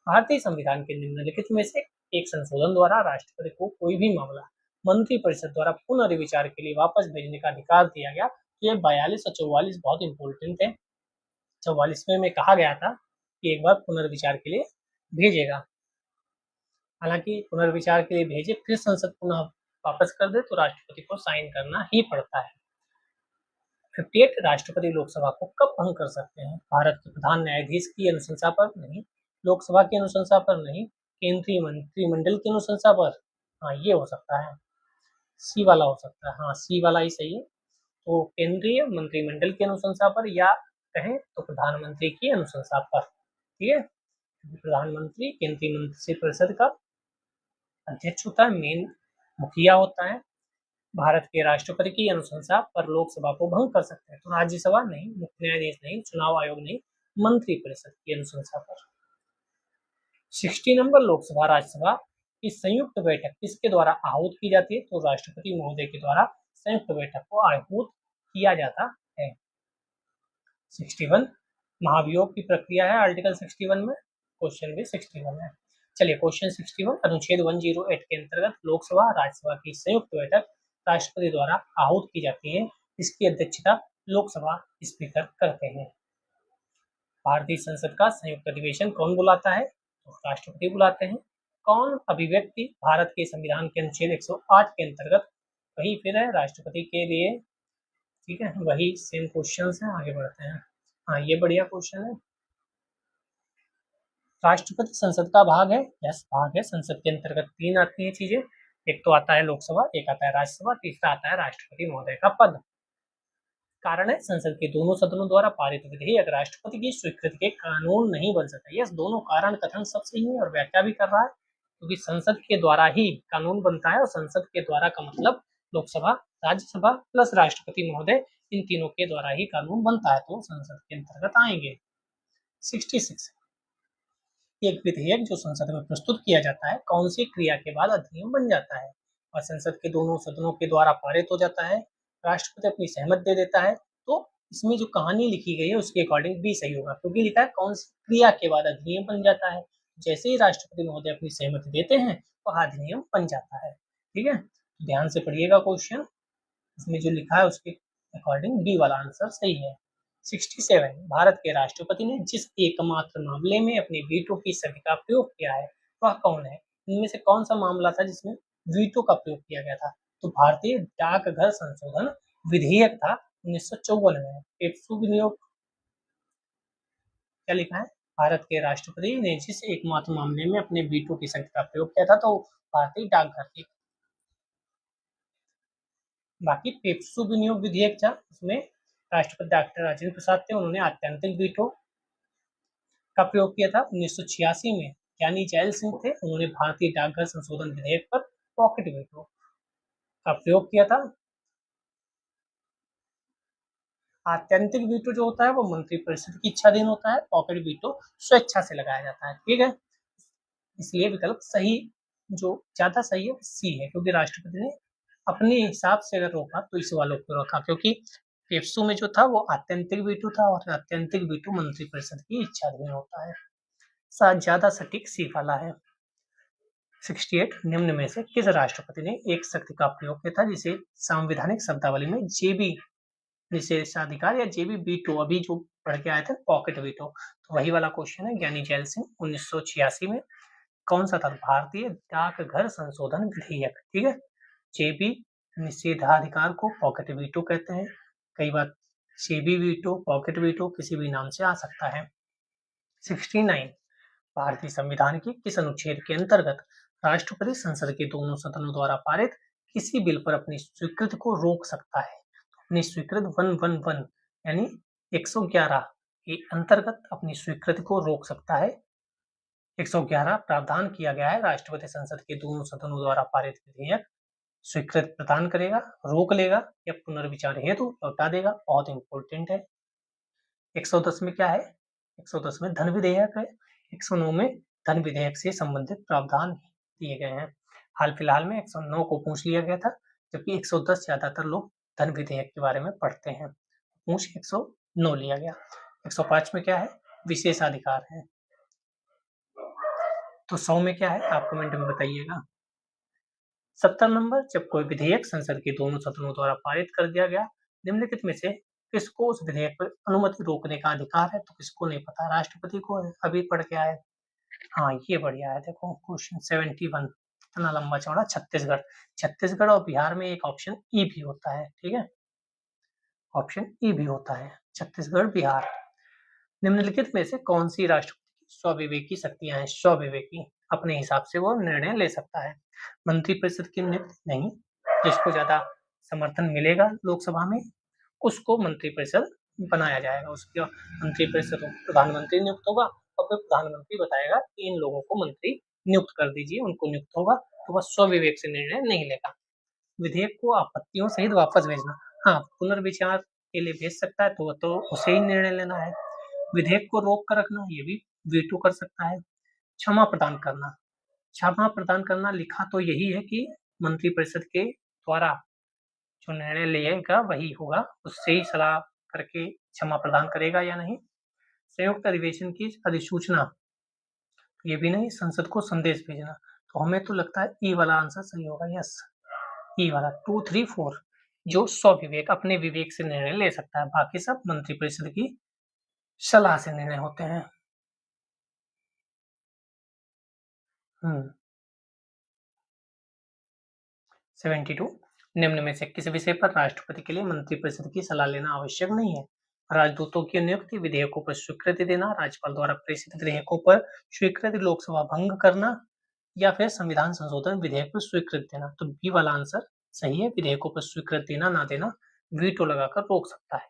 भारतीय संविधान के निम्नलिखित में से एक संशोधन द्वारा राष्ट्रपति को कोई भी मामला मंत्रिपरिषद द्वारा पुनर्विचार के लिए वापस भेजने का अधिकार दिया गया। तो ये 42 और 44 बहुत इंपॉर्टेंट है। 44वें में कहा गया था कि एक बार पुनर्विचार के लिए भेजेगा। हालांकि पुनर्विचार के लिए भेजे फिर संसद पुनः वापस कर दे तो राष्ट्रपति को साइन करना ही पड़ता है। 58 राष्ट्रपति लोकसभा को कब भंग कर सकते हैं? भारत के प्रधान न्यायाधीश की अनुशंसा पर नहीं, लोकसभा की अनुशंसा पर नहीं, केंद्रीय मंत्रिमंडल की अनुशंसा पर। हाँ, ये हो सकता है, सी वाला हो सकता है। हाँ, सी वाला ही सही है। तो केंद्रीय मंत्रिमंडल की अनुशंसा पर, या कहें तो प्रधानमंत्री की अनुशंसा पर। ठीक है, प्रधानमंत्री केंद्रीय मंत्रिपरिषद का अध्यक्ष होता है, मेन मुखिया होता है। भारत के राष्ट्रपति की अनुशंसा पर लोकसभा को भंग कर सकते हैं। तो राज्यसभा नहीं, मुख्य न्यायाधीश नहीं, चुनाव आयोग नहीं, मंत्रिपरिषद की अनुशंसा पर। 60 नंबर, लोकसभा राज्यसभा की संयुक्त बैठक किसके द्वारा आहूत की जाती है? तो राष्ट्रपति महोदय के द्वारा संयुक्त बैठक को आहूत किया जाता है। 61 महाभियोग की प्रक्रिया है आर्टिकल 61 में, क्वेश्चन भी 61 है। चलिए क्वेश्चन 61, अनुच्छेद 108 के अंतर्गत लोकसभा राज्यसभा की संयुक्त बैठक राष्ट्रपति द्वारा आहूत की जाती है। इसकी अध्यक्षता लोकसभा स्पीकर करते हैं। भारतीय संसद का संयुक्त अधिवेशन कौन बुलाता है? तो राष्ट्रपति बुलाते हैं। कौन अभिव्यक्ति भारत के संविधान के अनुच्छेद 108 के अंतर्गत, वही फिर है राष्ट्रपति के लिए। ठीक है, वही सेम क्वेश्चन है, आगे बढ़ते हैं। हाँ, ये बढ़िया क्वेश्चन है। राष्ट्रपति संसद का भाग है? यस, भाग है। संसद के अंतर्गत 3 आती है चीजें, एक तो आता है लोकसभा, एक आता है राज्यसभा, तीसरा आता है राष्ट्रपति महोदय का पद। कारण है, संसद के दोनों सदनों द्वारा पारित विधेयक राष्ट्रपति की स्वीकृति के कानून नहीं बन सकता। यस, दोनों कारण कथन सब सही है और व्याख्या भी कर रहा है, क्योंकि संसद के द्वारा ही कानून बनता है, और संसद के द्वारा का मतलब लोकसभा, राज्यसभा प्लस राष्ट्रपति महोदय, इन तीनों के द्वारा ही कानून बनता है, तो संसद के अंतर्गत आएंगे। 66, एक विधेयक जो संसद में प्रस्तुत किया जाता है कौन सी क्रिया के बाद अधिनियम बन जाता है? और संसद के दोनों सदनों के द्वारा पारित हो जाता है, राष्ट्रपति अपनी सहमत दे देता है। तो इसमें जो कहानी लिखी गई है उसके अकॉर्डिंग भी सही होगा, क्योंकि लिखा है कौन सी क्रिया के बाद अधिनियम बन जाता है। जैसे ही राष्ट्रपति महोदय अपनी सहमति देते हैं वह अधिनियम बन जाता है। ठीक है, ध्यान से पढ़िएगा क्वेश्चन, इसमें जो लिखा है उसके अकॉर्डिंग बी वाला आंसर सही है। 67, भारत के राष्ट्रपति ने जिस एकमात्र मामले में अपने वीटो की शक्ति का प्रयोग किया है वह कौन है? इनमें से कौन सा मामला था जिसमें वीटो का प्रयोग किया गया था? तो भारतीय डाकघर संशोधन विधेयक था 1954 में। एक शुभ नियोग, क्या लिखा है? भारत के राष्ट्रपति ने जिस एकमात्र मामले में अपने वीटो की शक्ति का प्रयोग किया था तो भारतीय डाकघर की। बाकी पेप्सू विनियोग विधेयक था, उसमें राष्ट्रपति डॉक्टर राजेंद्र प्रसाद थे, उन्होंने आत्यंतिक वीटो का प्रयोग किया था 1986 में ज्ञानी जैल सिंह थे, उन्होंने भारतीय डाकघर संशोधन विधेयक पर पॉकेट वीटो का प्रयोग किया था। आत्यंतिक वीटो जो होता है वो मंत्रिपरिषद की इच्छाधीन होता है, पॉकेट वीटो स्वेच्छा से लगाया जाता है। ठीक है, इसलिए विकल्प सही जो ज्यादा सही है सी है, क्योंकि राष्ट्रपति ने अपने हिसाब से अगर रोका तो इस वालों को रखा, क्योंकि पेप्सू में जो था वो आत्यंतिक वीटो था और आत्यंतिक वीटो मंत्रिपरिषद की इच्छाधीन होता है। ज्यादा सटीक सी वाला है। 68 निम्न में से किस राष्ट्रपति ने एक शक्ति का प्रयोग किया था जिसे संवैधानिक शब्दावली में जेबी निषेधाधिकार या जेबी वीटो अभी जो पढ़ के आए थे पॉकेट वीटो, तो वही वाला क्वेश्चन है। ज्ञानी जैल सिंह 1986 में कौन सा था? भारतीय डाकघर संशोधन विधेयक। ठीक है, जेबी निषेधाधिकार को पॉकेट वीटो कहते हैं। कई बार जेबी वीटो, पॉकेट वीटो किसी भी नाम से आ सकता है। 69 भारतीय संविधान के किस अनुच्छेद के अंतर्गत राष्ट्रपति संसद के दोनों सदनों द्वारा पारित किसी बिल पर अपनी स्वीकृति को रोक सकता है? अपनी स्वीकृति 111 यानी 111 के अंतर्गत अपनी स्वीकृति को रोक सकता है। 111 प्रावधान किया गया है राष्ट्रपति संसद के दोनों सदनों द्वारा पारित विधेयक स्वीकृति प्रदान करेगा, रोक लेगा या पुनर्विचार हेतु लौटा देगा। बहुत इंपॉर्टेंट है। 110 में क्या है? 110 में धन विधेयक है। 109 में धन विधेयक से संबंधित प्रावधान दिए गए हैं। हाल फिलहाल में 109 को पूछ लिया गया था, जबकि 110 ज्यादातर लोग धन विधेयक के बारे में पढ़ते हैं। पूछ 109 लिया गया। 105 में क्या है? विशेषाधिकार है। तो 100 में क्या है? आप कमेंट में बताइएगा। 70 नंबर, जब कोई विधेयक संसद के दोनों सदनों द्वारा पारित कर दिया गया, निम्नलिखित में से किसको उस विधेयक पर अनुमति रोकने का अधिकार है? तो किसको नहीं पता, राष्ट्रपति को है। अभी पढ़ के आए। हाँ, ये बढ़िया है। देखो क्वेश्चन 71 इतना लंबा चौड़ा। छत्तीसगढ़, छत्तीसगढ़ और बिहार में एक ऑप्शन ई भी होता है। ठीक है, ऑप्शन ई भी होता है, छत्तीसगढ़ बिहार। निम्नलिखित में से कौन सी राष्ट्रपति की स्वविवेकी शक्तियां हैं? स्वविवेकी, अपने हिसाब से वो निर्णय ले सकता है। मंत्रिपरिषद की नियुक्ति नहीं, जिसको ज्यादा समर्थन मिलेगा लोकसभा में उसको मंत्रिपरिषद बनाया जाएगा। उसके मंत्रिपरिषद प्रधानमंत्री नियुक्त होगा और फिर प्रधानमंत्री बताएगा कि इन लोगों को मंत्री नियुक्त कर दीजिए, उनको नियुक्त होगा, तो वह स्वविवेक से निर्णय नहीं लेगा। विधेयक को आपत्तियों सहित वापस भेजना, हाँ, पुनर्विचार के लिए भेज सकता है, तो उसे ही निर्णय लेना है। विधेयक को रोक कर रखना, ये भी वीटो कर सकता है। क्षमा प्रदान करना, क्षमा प्रदान करना लिखा तो यही है कि मंत्रिपरिषद के द्वारा जो निर्णय लिएगा वही होगा, उससे ही सलाह करके क्षमा प्रदान करेगा या नहीं। संयुक्त अधिवेशन की अधिसूचना, ये भी नहीं। संसद को संदेश भेजना, तो हमें तो लगता है ई वाला आंसर सही होगा। यस, ई वाला 2, 3, 4 जो स्वविवेक अपने विवेक से निर्णय ले सकता है, बाकी सब मंत्रिपरिषद की सलाह से निर्णय होते हैं। 72 निम्न में से किस विषय पर राष्ट्रपति के लिए मंत्रिपरिषद की सलाह लेना आवश्यक नहीं है? राजदूतों की नियुक्ति, विधेयकों पर स्वीकृति देना, राज्यपाल द्वारा प्रेषित विधेयकों पर स्वीकृति लोकसभा भंग करना या फिर संविधान संशोधन विधेयक पर स्वीकृति देना। तो बी वाला आंसर सही है, विधेयकों पर स्वीकृति देना ना देना वीटो लगाकर रोक सकता है।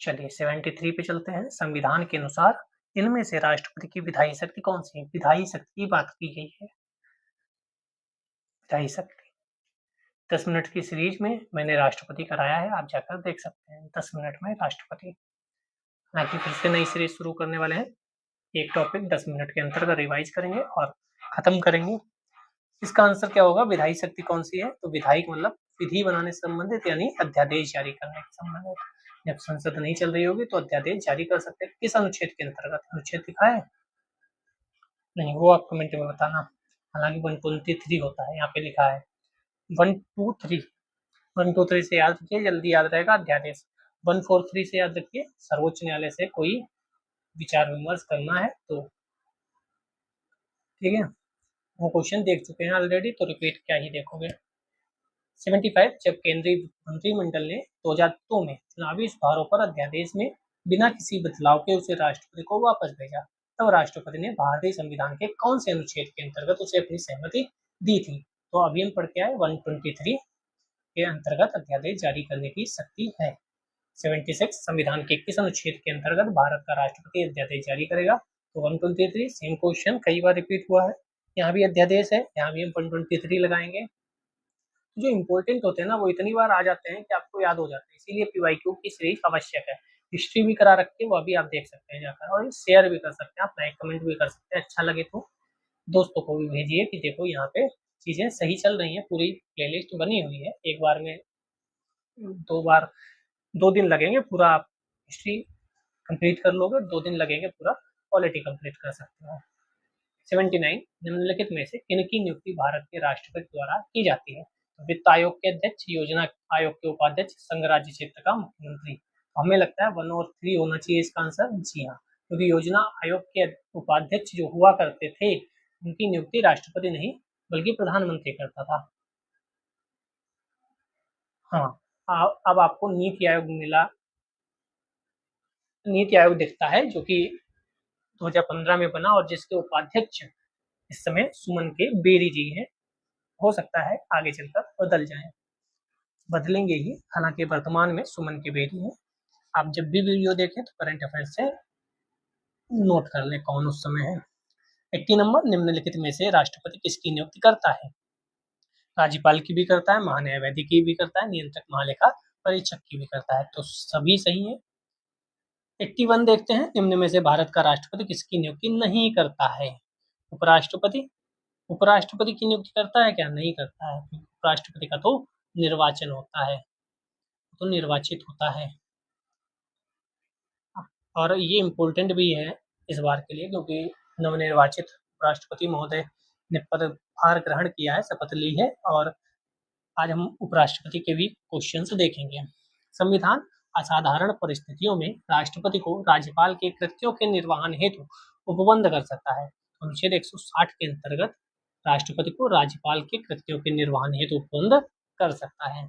चलिए 73 पे चलते हैं। संविधान के अनुसार इनमें से राष्ट्रपति की विधायी शक्ति कौन सी है? विधायी शक्ति की बात की गई है। विधायी शक्ति 10 मिनट की सीरीज में मैंने राष्ट्रपति कराया है, आप जाकर देख सकते हैं। 10 मिनट में राष्ट्रपति, हालांकि फिर से नई सीरीज शुरू करने वाले हैं। एक टॉपिक 10 मिनट के अंतर्गत रिवाइज करेंगे और खत्म करेंगे। इसका आंसर क्या होगा? विधायी शक्ति कौन सी है? तो विधायी मतलब विधि बनाने से संबंधित, यानी अध्यादेश जारी करने से संबंधित। जब संसद नहीं चल रही होगी तो अध्यादेश जारी कर सकते हैं। किस अनुच्छेद के अंतर्गत? अनुच्छेद दिखा है नहीं, वो आप कमेंट में बताना। हालांकि 123 होता है, यहाँ पे लिखा है 123। 123 से याद रखिए, जल्दी याद रहेगा। अध्यादेश 143 से याद रखिए, सर्वोच्च न्यायालय से कोई विचार विमर्श करना है तो। ठीक है, वो क्वेश्चन देख चुके हैं ऑलरेडी, तो रिपीट क्या ही देखोगे। 75 जब केंद्रीय मंत्रिमंडल ने 2002 में चुनावी सुधारों पर अध्यादेश में बिना किसी बदलाव के उसे राष्ट्रपति को वापस भेजा, तब राष्ट्रपति ने भारतीय संविधान के कौन से अनुच्छेद के अंतर्गत उसे अपनी सहमति दी थी? तो अभी हम पढ़ के आए 123 के अंतर्गत अध्यादेश जारी करने की शक्ति है। 76 संविधान के किस अनुच्छेद के अंतर्गत भारत का राष्ट्रपति अध्यादेश जारी करेगा? तो 123 सेम क्वेश्चन कई बार रिपीट हुआ है, यहाँ भी अध्यादेश है, यहाँ भी हम 123 लगाएंगे। जो इम्पोर्टेंट होते हैं ना वो इतनी बार आ जाते हैं कि आपको याद हो जाते हैं, इसीलिए पीवाईक्यू की सीरीज आवश्यक है। हिस्ट्री भी करा रखी है, वो अभी आप देख सकते हैं जाकर, और शेयर भी कर सकते हैं, आप लाइक कमेंट भी कर सकते हैं, अच्छा लगे तो दोस्तों को भी भेजिए कि देखो यहाँ पे चीजें सही चल रही हैं, पूरी प्लेलिस्ट बनी हुई है। एक बार में 2 दिन लगेंगे, पूरा आप हिस्ट्री कंप्लीट कर लोगे, 2 दिन लगेंगे, पूरा पॉलिटी कंप्लीट कर सकते हो। 79 निम्नलिखित में से किनकी नियुक्ति भारत के राष्ट्रपति द्वारा की जाती है? तो वित्त आयोग के अध्यक्ष, योजना आयोग के उपाध्यक्ष, संघ राज्य क्षेत्र का मुख्यमंत्री। हमें लगता है 1 और 3 होना चाहिए इसका आंसर। जी हाँ, क्योंकि योजना आयोग के उपाध्यक्ष जो हुआ करते थे उनकी नियुक्ति राष्ट्रपति नहीं बल्कि प्रधानमंत्री करता था। हाँ, अब आपको नीति आयोग मिला, नीति आयोग दिखता है जो कि 2015 में बना और जिसके उपाध्यक्ष इस समय सुमन के बेरी जी हैं। हो सकता है आगे चलकर बदल जाए, बदलेंगे ही, हालांकि वर्तमान में सुमन के बेरी हैं। आप जब भी वीडियो देखें तो करंट अफेयर्स से नोट कर लें कौन उस समय है। 80 नंबर निम्नलिखित में से राष्ट्रपति किसकी नियुक्ति करता है? राज्यपाल की भी करता है, महान्यायवादी की भी करता है, नियंत्रक महालेखा परीक्षक की भी करता है, तो सभी सही है। 81 देखते हैं, निम्न में से भारत का राष्ट्रपति किसकी नियुक्ति नहीं करता है? उपराष्ट्रपति। उपराष्ट्रपति की नियुक्ति करता है क्या? नहीं करता है। उपराष्ट्रपति का तो निर्वाचन होता है, तो निर्वाचित होता है। और ये इम्पोर्टेंट भी है इस बार के लिए, क्योंकि नवनिर्वाचित उपराष्ट्रपति महोदय ने पदभार ग्रहण किया है, शपथ ली है, और आज हम उपराष्ट्रपति के भी क्वेश्चंस देखेंगे। संविधान असाधारण परिस्थितियों में राष्ट्रपति को राज्यपाल के कृत्यों के निर्वहन हेतु उपबंध कर सकता है। अनुच्छेद 160 के अंतर्गत राष्ट्रपति को राज्यपाल के कृत्यों के निर्वहन हेतु उपबंध कर सकता है।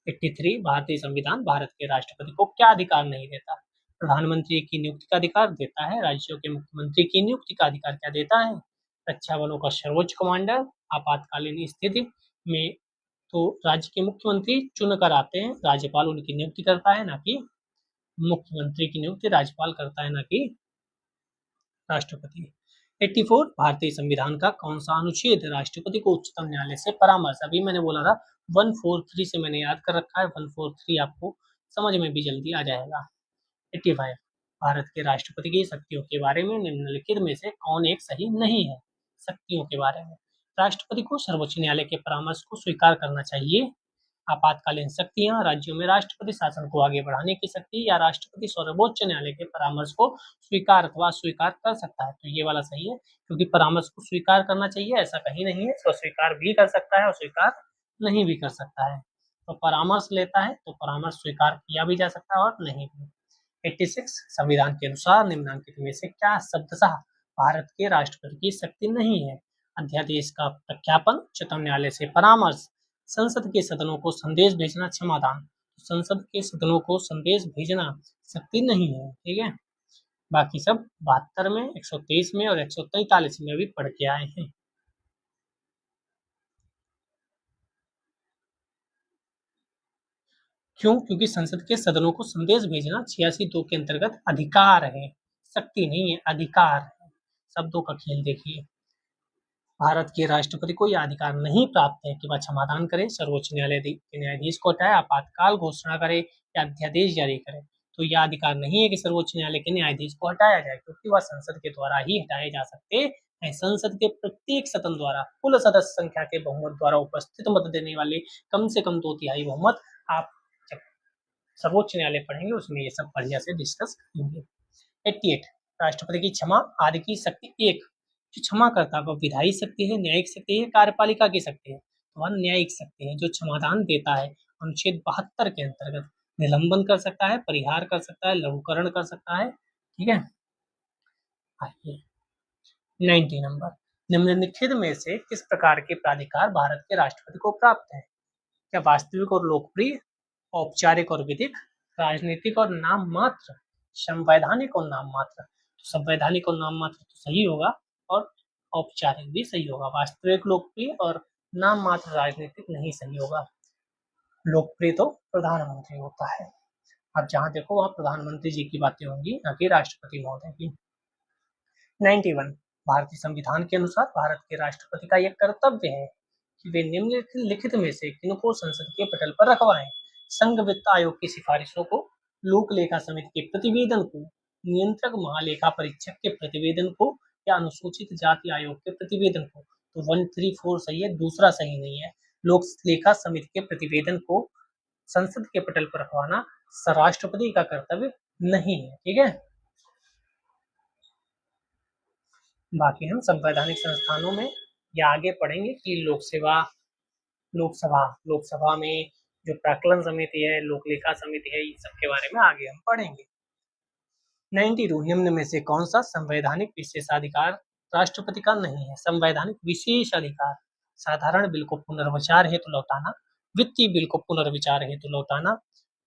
83 भारतीय संविधान भारत के राष्ट्रपति को क्या अधिकार नहीं देता? प्रधानमंत्री की नियुक्ति का अधिकार देता है, राज्यों के मुख्यमंत्री की नियुक्ति का अधिकार क्या देता है? रक्षा बलों का सर्वोच्च कमांडर आपातकालीन स्थिति में तो राज्य के मुख्यमंत्री चुन कर आते हैं, राज्यपाल उनकी नियुक्ति करता है, ना कि मुख्यमंत्री की नियुक्ति राज्यपाल करता है, ना कि राष्ट्रपति। 84 भारतीय संविधान का कौन सा अनुच्छेद राष्ट्रपति को उच्चतम न्यायालय से परामर्श, अभी मैंने बोला था 143 से मैंने याद कर रखा है, 143 आपको समझ में भी जल्दी आ जाएगा। 85 भारत के राष्ट्रपति की शक्तियों के बारे में निम्नलिखित में से कौन एक सही नहीं है? शक्तियों के बारे में राष्ट्रपति को सर्वोच्च न्यायालय के परामर्श को स्वीकार करना चाहिए। आपातकालीन शक्तियां, राज्यों में राष्ट्रपति शासन को आगे बढ़ाने की शक्ति, या राष्ट्रपति सर्वोच्च न्यायालय के परामर्श को स्वीकार अथवा अस्वीकार कर सकता है। तो ये वाला सही है, क्योंकि परामर्श को स्वीकार करना चाहिए ऐसा कहीं नहीं है, तो स्वीकार भी कर सकता है और स्वीकार नहीं भी कर सकता है। तो परामर्श लेता है तो परामर्श स्वीकार किया भी जा सकता है और नहीं भी। 86 संविधान के अनुसार निम्नलिखित में से क्या शब्दशः भारत के राष्ट्रपति की शक्ति नहीं है? अध्यादेश का प्रख्यापन, उच्चतम न्यायालय से परामर्श, संसद के सदनों को संदेश भेजना, क्षमादान। संसद के सदनों को संदेश भेजना शक्ति नहीं है, ठीक है। बाकी सब 72 में, 123 में और 143 में भी पढ़ के आए हैं। क्यों? क्योंकि संसद के सदनों को संदेश भेजना 86(2) के अंतर्गत अधिकार है, शक्ति नहीं है, अधिकार है। शब्दों का खेल देखिए। भारत के राष्ट्रपति को यह अधिकार नहीं प्राप्त है कि वह क्षमादान करे, सर्वोच्च न्यायालय के न्यायाधीश को हटाए, आपातकाल घोषणा करे या अध्यादेश जारी करे। तो यह अधिकार नहीं है कि सर्वोच्च न्यायालय के न्यायाधीश को हटाया जाए, क्योंकि वह संसद के द्वारा ही हटाए जा सकते हैं। संसद के प्रत्येक सदन द्वारा कुल सदस्य संख्या के बहुमत द्वारा उपस्थित मत देने वाले कम से कम 2/3 बहुमत। आप जब सर्वोच्च न्यायालय पढ़ेंगे उसमें ये सब बढ़िया से डिस्कस करेंगे। 88 राष्ट्रपति की क्षमा आदि की शक्ति एक, जो क्षमा करता है वह विधायी शक्ति है, न्यायिक शक्ति है, कार्यपालिका की शक्ति है। तो वह न्यायिक शक्ति है जो क्षमादान देता है। अनुच्छेद 72 के अंतर्गत निलंबन कर सकता है, परिहार कर सकता है, लघुकरण कर सकता है, ठीक है। आइए 90 नंबर निम्नलिखित में से किस प्रकार के प्राधिकार भारत के राष्ट्रपति को प्राप्त है? क्या वास्तविक और लोकप्रिय, औपचारिक और विधिक, राजनीतिक और नाम मात्र, संवैधानिक और नाम मात्र? तो संवैधानिक और नाम मात्र तो सही होगा, और औपचारिक भी सही होगा। वास्तविक, लोकप्रिय और नाम मात्र राजनीतिक नहीं सही होगा। लोकप्रिय तो प्रधानमंत्री होता है। अब जहाँ देखो वहाँ प्रधानमंत्री जी की बातें होंगी, ना कि राष्ट्रपति महोदय की। 91 भारतीय संविधान के अनुसार भारत के राष्ट्रपति का यह कर्तव्य है कि वे निम्नलिखित में से किनको संसद के पटल पर रखवाएं। संघ वित्त आयोग की सिफारिशों को, लोक लेखा समिति के प्रतिवेदन को, नियंत्रक महालेखा परीक्षक के प्रतिवेदन को या अनुसूचित जाति आयोग के प्रतिवेदन को। तो 134 सही है, दूसरा सही नहीं है। लोक लेखा समिति के प्रतिवेदन को संसद के पटल पर रखवाना राष्ट्रपति का कर्तव्य नहीं है। ठीक है, बाकी हम संवैधानिक संस्थानों में या आगे पढ़ेंगे कि लोकसभा में जो प्राक्कलन समिति है, लोक लेखा समिति है, इन सब के बारे में आगे हम पढ़ेंगे। 92 निम्न में से कौन सा संवैधानिक विशेषाधिकार राष्ट्रपति का नहीं है? संवैधानिक विशेष अधिकार: साधारण बिल को पुनर्विचार हेतु लौटाना, वित्तीय बिल को पुनर्विचार हेतु लौटाना,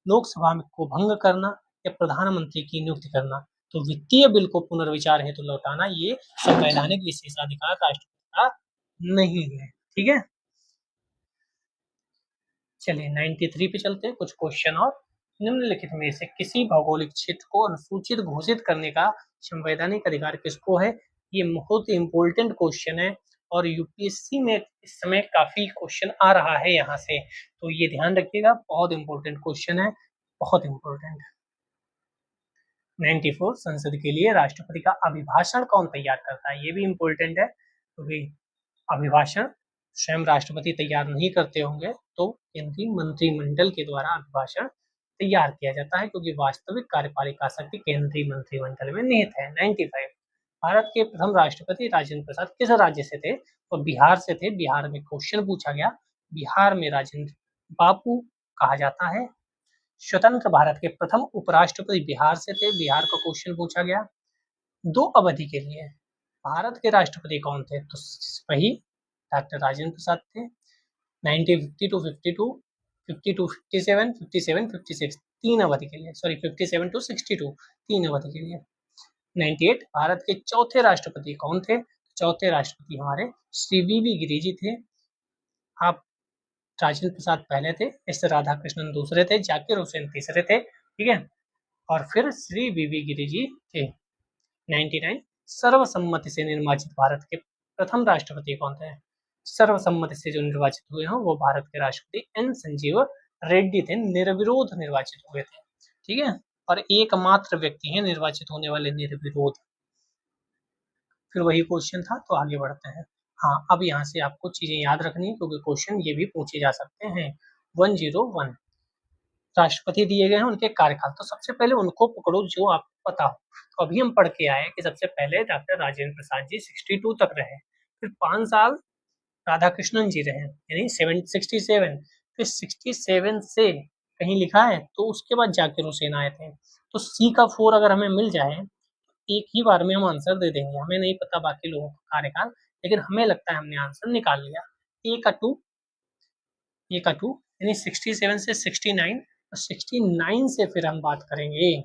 लोकसभा को भंग करना या प्रधानमंत्री की नियुक्ति करना। तो वित्तीय बिल को पुनर्विचार हेतु लौटाना ये संवैधानिक विशेषाधिकार राष्ट्रपति का नहीं है। ठीक है, चलिए 93 पे चलते हैं, कुछ क्वेश्चन और। निम्नलिखित में से किसी भौगोलिक क्षेत्र को अनुसूचित घोषित करने का संवैधानिक अधिकार किसको है? ये बहुत इंपॉर्टेंट क्वेश्चन है और यूपीएससी में इस समय काफी क्वेश्चन आ रहा है यहाँ से, तो ये ध्यान रखिएगा, बहुत इंपॉर्टेंट क्वेश्चन है, बहुत इंपॉर्टेंट। 94 संसद के लिए राष्ट्रपति का अभिभाषण कौन तैयार करता है? ये भी इंपॉर्टेंट है, क्योंकि अभिभाषण स्वयं राष्ट्रपति तैयार नहीं करते होंगे, तो केंद्रीय मंत्रिमंडल के द्वारा अभिभाषण तैयार किया जाता है, क्योंकि वास्तविक कार्यपालिका शक्ति केंद्रीय मंत्रिमंडल में निहित है। 95 भारत के प्रथम राष्ट्रपति राजेंद्र प्रसाद किस राज्य से थे? तो बिहार से थे। बिहार में क्वेश्चन पूछा गया, बिहार में राजेंद्र बापू कहा जाता है। स्वतंत्र भारत के प्रथम उपराष्ट्रपति बिहार से थे, बिहार का क्वेश्चन पूछा गया। 2 अवधि के लिए भारत के राष्ट्रपति कौन थे? तो वही डॉक्टर राजेंद्र प्रसाद थे। 1950 टू 52, 50 टू 57, 57, 56 3 अवधि के लिए, सॉरी 57 टू 62 3 अवधि के लिए। 98 भारत के चौथे राष्ट्रपति कौन थे? चौथे राष्ट्रपति हमारे श्री वी गिरि जी थे। आप राजेंद्र प्रसाद पहले थे, एस राधाकृष्णन दूसरे थे, जाकिर हुसैन तीसरे थे। ठीक है, और फिर श्री वी गिरि जी थे। 99 सर्वसम्मति से निर्वाचित भारत के प्रथम राष्ट्रपति कौन थे? सर्वसम्मति से जो निर्वाचित हुए हैं वो भारत के राष्ट्रपति एन संजीव रेड्डी थे, निर्विरोध निर्वाचित हुए थे। ठीक है, और एकमात्र व्यक्ति हैं निर्वाचित होने वाले निर्विरोध। फिर वही क्वेश्चन था, तो आगे बढ़ते हैं। हाँ, अब यहाँ से आपको चीजें याद रखनी है, क्योंकि क्वेश्चन ये भी पूछे जा सकते हैं। 101 राष्ट्रपति दिए गए हैं, उनके कार्यकाल, तो सबसे पहले उनको पकड़ो जो आपको पता हो। तो अभी हम पढ़ के आए कि सबसे पहले डॉक्टर राजेंद्र प्रसाद जी 62 तक रहे, फिर 5 साल राधाकृष्णन जी रहे, यानी 67, फिर 67 से कहीं लिखा है तो उसके बाद जाकिर हुसैन आए थे। तो सी का 4 अगर हमें मिल जाए, एक ही बार में हम आंसर दे देंगे। हमें नहीं पता बाकी लोगों का कार्यकाल, लेकिन हमें लगता है हमने आंसर निकाल लिया। ए का 2 यानी 67 से 69, और 69 से फिर हम बात करेंगे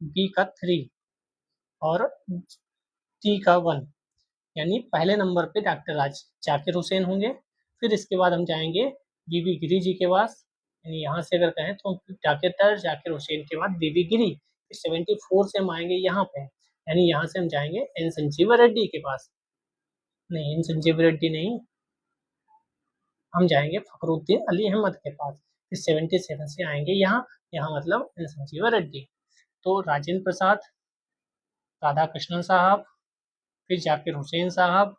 बी का 3 और टी का 1, यानी पहले नंबर पे डॉक्टर जाकिर हुसैन होंगे। फिर इसके बाद हम जाएंगे बीबी गिरी जी के पास, यानी यहाँ से अगर कहें तो डॉक्टर जाकिर हुसैन के बाद बीबी गिरी। 74 से हम आएंगे यहाँ पे, यानी यहाँ से हम जाएंगे एन संजीव रेड्डी के पास, नहीं एन संजीव रेड्डी नहीं, हम जाएंगे फखरुद्दीन अली अहमद के पास। फिर 77 से आएंगे यहाँ, यहाँ मतलब एन संजीव रेड्डी। तो राजेंद्र प्रसाद, राधाकृष्णन साहब, फिर जाकिर हुसैन साहब,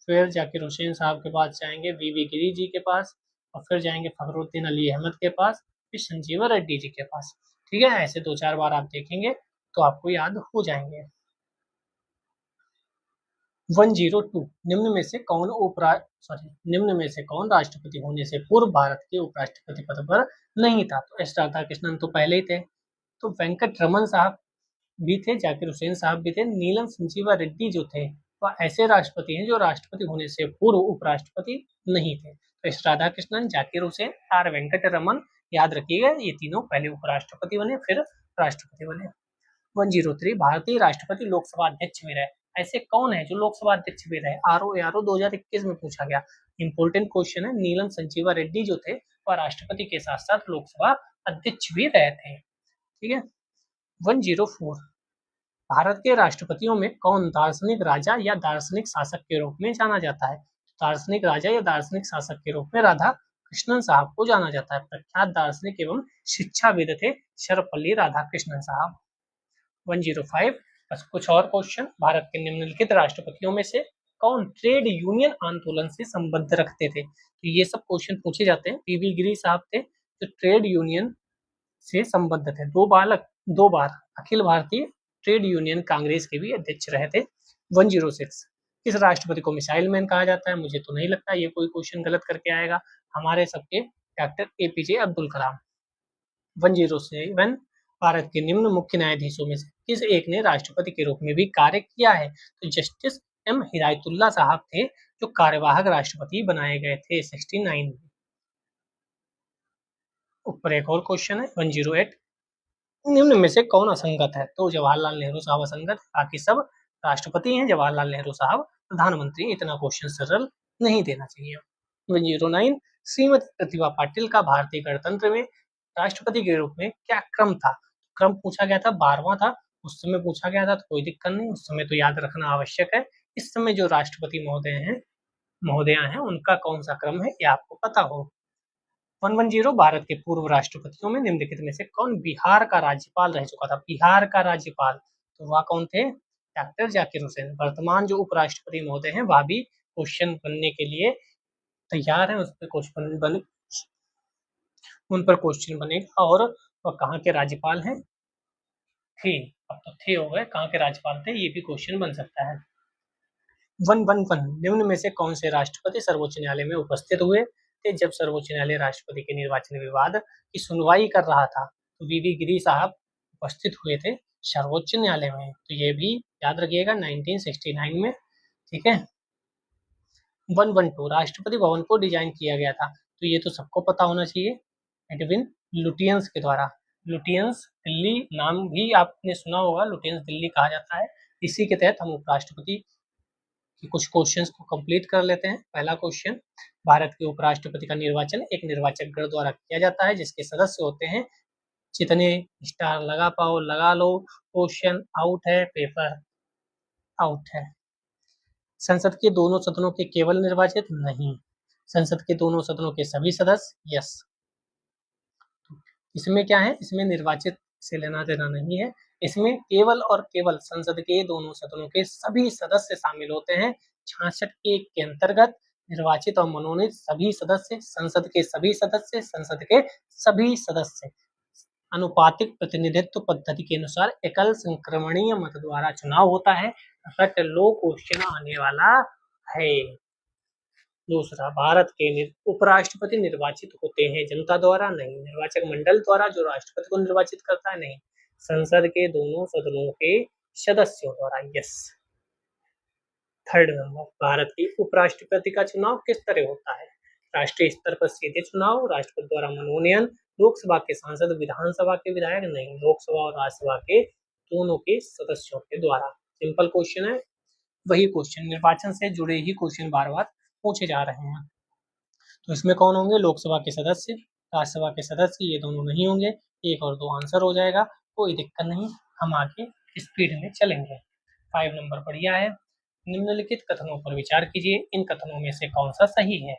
फिर जाकिर हुसैन साहब के पास जाएंगे बीबी गिरी जी के पास, और फिर जाएंगे फखरुद्दीन अली अहमद के पास, फिर संजीव रेड्डी जी के पास। ठीक है, ऐसे 2-4 बार आप देखेंगे तो आपको याद हो जाएंगे। 102 निम्न में से कौन राष्ट्रपति होने से पूर्व भारत के उपराष्ट्रपति पद पर नहीं था? तो एस राधाकृष्णन तो पहले ही थे, तो वेंकट रमन साहब भी थे, जाकिर हुसैन साहब भी थे, नीलम संजीवा रेड्डी जो थे वह ऐसे राष्ट्रपति हैं जो राष्ट्रपति होने से पूर्व उपराष्ट्रपति नहीं थे। तो एस राधाकृष्णन, जाकिर हुसैन, आर वेंकट रमन, याद रखिएगा ये तीनों पहले उपराष्ट्रपति बने फिर राष्ट्रपति बने। 103 भारतीय राष्ट्रपति लोकसभा अध्यक्ष भी रहे। ऐसे कौन है जो लोकसभा अध्यक्ष भी रहे? आरओ 2021 में पूछा गया, इंपोर्टेंट क्वेश्चन है। नीलम संजीवा रेड्डी जो थे वह राष्ट्रपति के साथ साथ लोकसभा अध्यक्ष भी रहे थे। ठीक है। 104 भारत के राष्ट्रपतियों में कौन दार्शनिक राजा या दार्शनिक शासक के रूप में जाना जाता है? दार्शनिक राजा या दार्शनिक शासक के रूप में राधा कृष्णन साहब को जाना जाता है। प्रख्यात दार्शनिक एवं शिक्षाविद थे सर्वपल्ली राधाकृष्णन साहब। 105 बस कुछ और क्वेश्चन। भारत के निम्नलिखित राष्ट्रपतियों में से कौन ट्रेड यूनियन आंदोलन से संबंध रखते थे? तो ये सब क्वेश्चन पूछे जाते हैं। पीवी गिरी साहब थे जो ट्रेड यूनियन से संबद्ध थे। दो बार अखिल भारतीय ट्रेड यूनियन कांग्रेस के भी अध्यक्ष रहे थे। 106 किस राष्ट्रपति को मिसाइल मैन कहा जाता है? मुझे तो नहीं लगता ये कोई क्वेश्चन गलत करके आएगा। हमारे सबके डॉक्टर एपीजे अब्दुल कलाम। 107 भारत के निम्न मुख्य न्यायाधीशों में से किस एक ने राष्ट्रपति के रूप में भी कार्य किया है? तो जस्टिस एम हिदायतुल्ला साहब थे जो कार्यवाहक राष्ट्रपति बनाए गए थे 69 में। ऊपर एक और क्वेश्चन है 108 निम्न में से कौन असंगत है? तो जवाहरलाल नेहरू साहब असंगत, बाकी सब राष्ट्रपति हैं। जवाहरलाल नेहरू साहब प्रधानमंत्री। इतना क्वेश्चन सरल नहीं देना चाहिए। 109 श्रीमती प्रतिभा पाटिल का भारतीय गणतंत्र में राष्ट्रपति के रूप में क्या क्रम था? क्रम पूछा गया था 12वां था। उस समय पूछा गया था तो कोई दिक्कत नहीं, उस समय तो याद रखना आवश्यक है। इस समय जो राष्ट्रपति महोदया हैं उनका कौन सा क्रम है ये आपको पता हो। 110 भारत के पूर्व राष्ट्रपतियों में निम्नलिखित में से कौन बिहार का राज्यपाल रह चुका था? बिहार का राज्यपाल तो वह कौन थे? डॉक्टर जाकिर हुसैन। वर्तमान जो उपराष्ट्रपति महोदय हैं वह भी क्वेश्चन बनने के लिए तैयार है। उन पर क्वेश्चन बनेगा। और वह कहाँ के राज्यपाल हैं? थे, अब तो थे हो गए, कहाँ के राज्यपाल थे ये भी क्वेश्चन बन सकता है। 111 निम्न में से कौन से राष्ट्रपति सर्वोच्च न्यायालय में उपस्थित हुए थे जब सर्वोच्च न्यायालय राष्ट्रपति के निर्वाचन विवाद की सुनवाई कर रहा था? तो वीवी गिरी साहब उपस्थित हुए थे सर्वोच्च न्यायालय में। तो ये भी याद रखिएगा 1969 में। ठीक है। 112 राष्ट्रपति भवन को डिजाइन किया गया था। तो ये तो सबको पता होना चाहिए, एडविन लुटियंस के द्वारा। लुटियंस दिल्ली नाम भी आपने सुना होगा, लुटियंस दिल्ली कहा जाता है। इसी के तहत हम उपराष्ट्रपति कि कुछ क्वेश्चंस को कंप्लीट कर लेते हैं। पहला क्वेश्चन, भारत के उपराष्ट्रपति का निर्वाचन एक निर्वाचक गण द्वारा किया जाता है जिसके सदस्य होते हैं। जितने स्टार लगा पाओ लगा लो। क्वेश्चन आउट है, पेपर आउट है। संसद के दोनों सदनों के केवल निर्वाचित नहीं, संसद के दोनों सदनों के सभी सदस्य। यस, इसमें क्या है, इसमें निर्वाचित से लेना देना नहीं है। इसमें केवल और केवल संसद के दोनों सदनों के सभी सदस्य शामिल होते हैं। 66 के अंतर्गत निर्वाचित और मनोनीत सभी सदस्य, संसद के सभी सदस्य, संसद के सभी सदस्य अनुपातिक प्रतिनिधित्व पद्धति के अनुसार एकल संक्रमणीय मत द्वारा चुनाव होता है। बट लो क्वेश्चन आने वाला है। दूसरा, भारत के उपराष्ट्रपति निर्वाचित होते हैं जनता द्वारा? नहीं। निर्वाचक मंडल द्वारा जो राष्ट्रपति को निर्वाचित करता है? नहीं। संसद के दोनों सदनों के सदस्यों द्वारा। यस। थर्ड नंबर, भारत के उपराष्ट्रपति का चुनाव किस तरह होता है? राष्ट्रीय स्तर पर सीधे चुनाव, राष्ट्रपति द्वारा मनोनयन, लोकसभा के सांसद, विधानसभा के विधायक? नहीं, लोकसभा और राज्यसभा के दोनों के सदस्यों के द्वारा। सिंपल क्वेश्चन है। वही क्वेश्चन, निर्वाचन से जुड़े ही क्वेश्चन बार बार पूछे जा रहे हैं। तो इसमें कौन होंगे? लोकसभा के सदस्य, राज्यसभा के सदस्य, ये दोनों नहीं होंगे। एक और दो आंसर हो जाएगा, कोई दिक्कत नहीं, हम आगे स्पीड में चलेंगे। 5 नंबर बढ़िया है। निम्नलिखित कथनों पर विचार कीजिए, इन कथनों में से कौन सा सही है?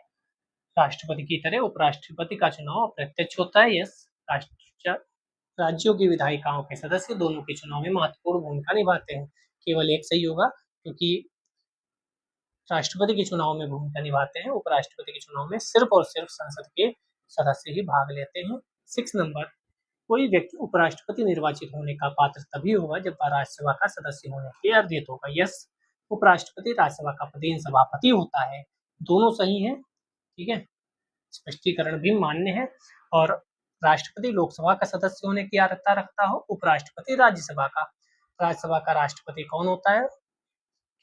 राष्ट्रपति की तरह उपराष्ट्रपति का चुनाव अप्रत्यक्ष होता है। यस। राज्यों की विधायिकाओं के सदस्य दोनों के चुनाव में महत्वपूर्ण भूमिका निभाते हैं। केवल एक सही होगा, क्योंकि राष्ट्रपति के चुनाव में भूमिका निभाते हैं, उपराष्ट्रपति के चुनाव में सिर्फ और सिर्फ संसद के सदस्य ही भाग लेते हैं। 6 नंबर, कोई व्यक्ति उपराष्ट्रपति निर्वाचित होने का पात्र तभी होगा जब वह राज्यसभा का सदस्य होने के अर्जित होगा। यस, उपराष्ट्रपति राज्यसभा का पदेन सभापति होता है। दोनों सही है। ठीक है, स्पष्टीकरण भी मान्य है। और राष्ट्रपति लोकसभा का सदस्य होने की अर्हता रखता हो, उपराष्ट्रपति राज्यसभा का। राज्यसभा का राष्ट्रपति कौन होता है?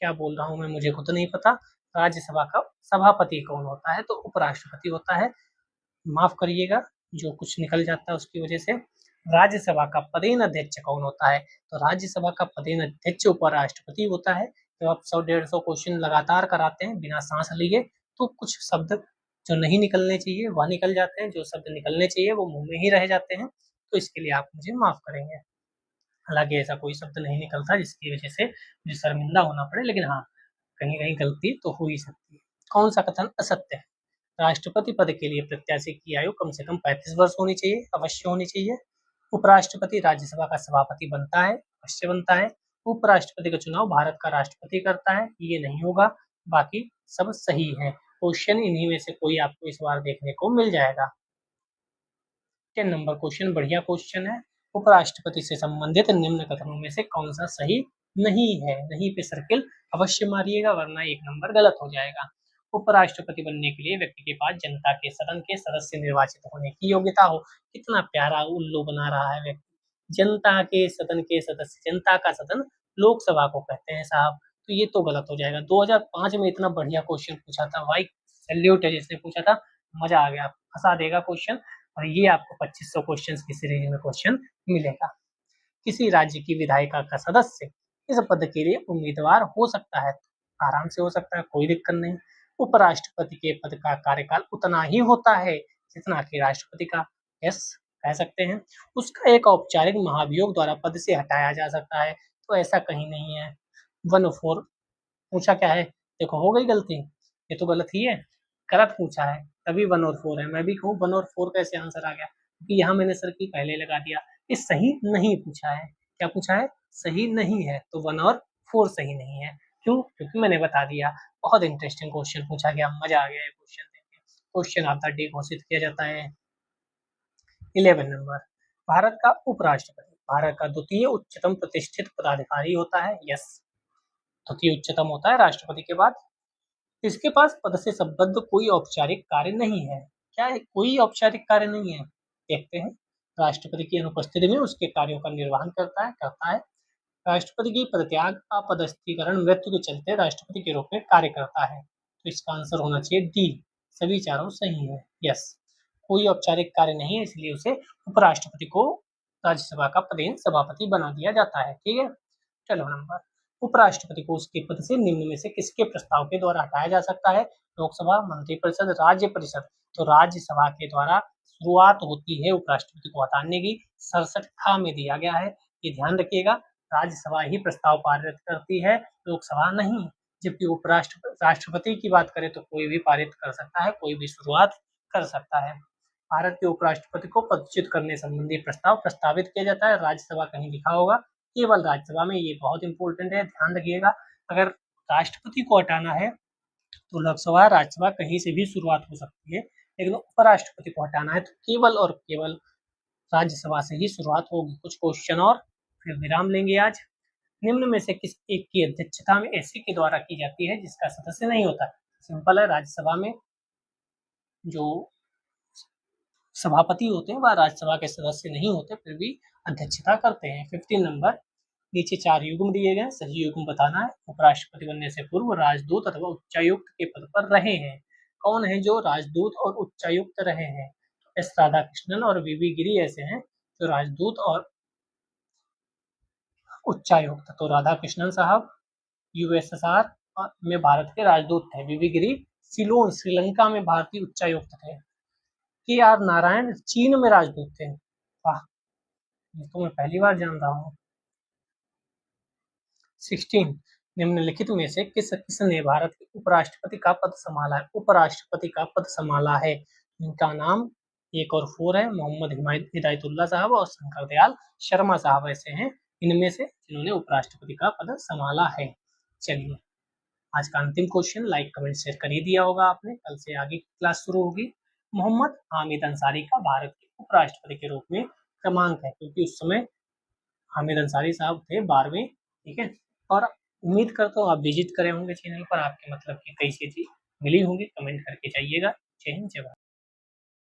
क्या बोल रहा हूँ मैं, मुझे खुद नहीं पता। राज्यसभा का सभापति कौन होता है? तो उपराष्ट्रपति होता है। माफ करिएगा, जो कुछ निकल जाता है उसकी वजह से। राज्यसभा का पदेन अध्यक्ष कौन होता है? तो राज्यसभा का पदेन अध्यक्ष उपराष्ट्रपति होता है। जब आप 100-150 क्वेश्चन लगातार कराते हैं बिना सांस लिए, तो कुछ शब्द जो नहीं निकलने चाहिए वह निकल जाते हैं, जो शब्द निकलने चाहिए वो मुंह में ही रह जाते हैं। तो इसके लिए आप मुझे माफ़ करेंगे। हालाँकि ऐसा कोई शब्द नहीं निकलता जिसकी वजह से मुझे शर्मिंदा होना पड़े, लेकिन हाँ, कहीं-कहीं गलती तो हो ही सकती है। कौन-सा कथन असत्य है? राष्ट्रपति पद के लिए प्रत्याशी की आयु कम से कम 35 वर्ष होनी चाहिए, अवश्य होनी चाहिए। उपराष्ट्रपति राज्यसभा का सभापति बनता है, अवश्य बनता है। उपराष्ट्रपति का चुनाव भारत का राष्ट्रपति करता है, ये नहीं होगा, बाकी सब सही है। क्वेश्चन इन्हीं में से कोई आपको इस बार देखने को मिल जाएगा। 10 नंबर क्वेश्चन बढ़िया क्वेश्चन है। उपराष्ट्रपति से संबंधित निम्न कथनों में से कौन सा सही नहीं है? नहीं पे सर्किल अवश्य मारिएगा, वरना 1 नंबर गलत हो जाएगा। उपराष्ट्रपति बनने के लिए व्यक्ति के पास जनता के सदन के सदस्य निर्वाचित होने की योग्यता हो। कितना प्यारा उल्लू बना रहा है व्यक्ति। जनता के सदन के सदस्य, जनता का सदन लोकसभा को कहते हैं साहब, तो ये तो गलत हो जाएगा। 2005 में इतना बढ़िया क्वेश्चन पूछा था भाई, सैल्यूट है जिसने पूछा था, मजा आ गया, फंसा देगा क्वेश्चन। और ये आपको 2500 क्वेश्चन की सीरीज में क्वेश्चन मिलेगा। किसी राज्य की विधायिका का सदस्य इस पद के लिए उम्मीदवार हो सकता है? आराम से हो सकता है, कोई दिक्कत नहीं। उपराष्ट्रपति के पद का कार्यकाल उतना ही होता है जितना कि राष्ट्रपति का। यस, कह सकते हैं। उसका एक औपचारिक महाभियोग द्वारा पद से हटाया जा सकता है, तो ऐसा कहीं नहीं है। 104 पूछा क्या है? देखो हो गई गलती, ये तो गलत ही है, गलत पूछा है, तभी 1 और 4 है। मैं भी कहूँ 1 और 4 कैसे आंसर आ गया, क्योंकि यहाँ मैंने सर की पहले लगा दिया। ये सही नहीं पूछा है। क्या पूछा है? सही नहीं है, तो 1 और 4 सही नहीं है। क्यों? क्योंकि मैंने बता दिया। बहुत इंटरेस्टिंग क्वेश्चन पूछा गया, मजा आ गया ये क्वेश्चन देख के। क्वेश्चन ऑफ द डे घोषित किया जाता है। 11 नंबर, भारत का उपराष्ट्रपति भारत का द्वितीय उच्चतम प्रतिष्ठित पदाधिकारी होता है। यस, द्वितीय उच्चतम होता है राष्ट्रपति के बाद। इसके पास पद से संबद्ध कोई औपचारिक कार्य नहीं है। क्या है? कोई औपचारिक कार्य नहीं है। देखते हैं। राष्ट्रपति की अनुपस्थिति में उसके कार्यों का निर्वहन करता है। राष्ट्रपति की पदत्याग, अपदस्थीकरण, मृत्यु के चलते राष्ट्रपति के रूप में कार्य करता है। तो इसका आंसर होना चाहिए डी। सभी चारों सही है। यस, कोई औपचारिक कार्य नहीं है, इसलिए उसे उपराष्ट्रपति को राज्यसभा का पदेन सभापति बना दिया जाता है। ठीक है, चलो नंबर। उपराष्ट्रपति को उसके पद से निम्न में से किसके प्रस्ताव के द्वारा हटाया जा सकता है? लोकसभा, मंत्रिपरिषद, राज्य परिषद। तो राज्यसभा के द्वारा शुरुआत होती है उपराष्ट्रपति को हटाने की। 67 खा में दिया गया है, ये ध्यान रखिएगा। राज्यसभा ही प्रस्ताव पारित करती है, लोकसभा नहीं। जबकि राष्ट्रपति की बात करें तो कोई भी पारित कर सकता है, कोई भी शुरुआत कर सकता है। भारत के उपराष्ट्रपति को पदच्युत करने संबंधी प्रस्ताव प्रस्तावित किया जाता है। राज्यसभा कहीं लिखा होगा, केवल राज्यसभा में। ये बहुत इंपॉर्टेंट है, ध्यान रखिएगा। अगर राष्ट्रपति को हटाना है तो लोकसभा, राज्यसभा कहीं से भी शुरुआत हो सकती है, लेकिन उपराष्ट्रपति को हटाना है तो केवल और केवल राज्यसभा से ही शुरुआत होगी। कुछ क्वेश्चन और फिर विराम लेंगे आज। निम्न में से किस एक की अध्यक्षता में ऐसी के द्वारा की जाती है जिसका सदस्य नहीं होता? सिंपल है, राज्यसभा में जो सभापति होते हैं वह राज्यसभा के सदस्य नहीं होते, फिर भी अध्यक्षता करते हैं। 15 नंबर, नीचे 4 युग्म दिए गए, सही युग्म बताना है। उपराष्ट्रपति बनने से पूर्व राजदूत अथवा उच्चायुक्त के पद पर रहे हैं। कौन है जो राजदूत और उच्चायुक्त रहे हैं? एस राधाकृष्णन और वीवी गिरी ऐसे हैं जो राजदूत और उच्चायुक्त। तो राधाकृष्णन साहब यूएसएसआर में भारत के राजदूत थे। वीवी गिरी सिलोन, श्रीलंका में भारतीय उच्चायुक्त थे। के आर नारायण चीन में राजदूत थे। वाह, ये तो मैं पहली बार जान रहा हूँ। 16, निम्नलिखित में से किसने भारत के उपराष्ट्रपति का पद संभाला है? उपराष्ट्रपति का पद संभाला है, इनका नाम 1 और 4 है। मोहम्मद हिदायतुल्लाह साहब और शंकर दयाल शर्मा साहब ऐसे हैं इनमें से जिन्होंने उपराष्ट्रपति का पद संभाला है। चलिए, आज का अंतिम क्वेश्चन लाइक कमेंट शेयर कर ही दिया होगा आपने। कल से आगे की क्लास शुरू होगी। मोहम्मद हामिद अंसारी का भारत के उपराष्ट्रपति के रूप में क्रमांक है, क्योंकि उस समय हामिद अंसारी साहब थे 12वें। ठीक है, और उम्मीद करता हूँ आप विजिट करे होंगे चैनल पर, आपके मतलब की कई चीजें मिली होंगी। कमेंट करके जाइएगा। जय हिंद, जय भारत।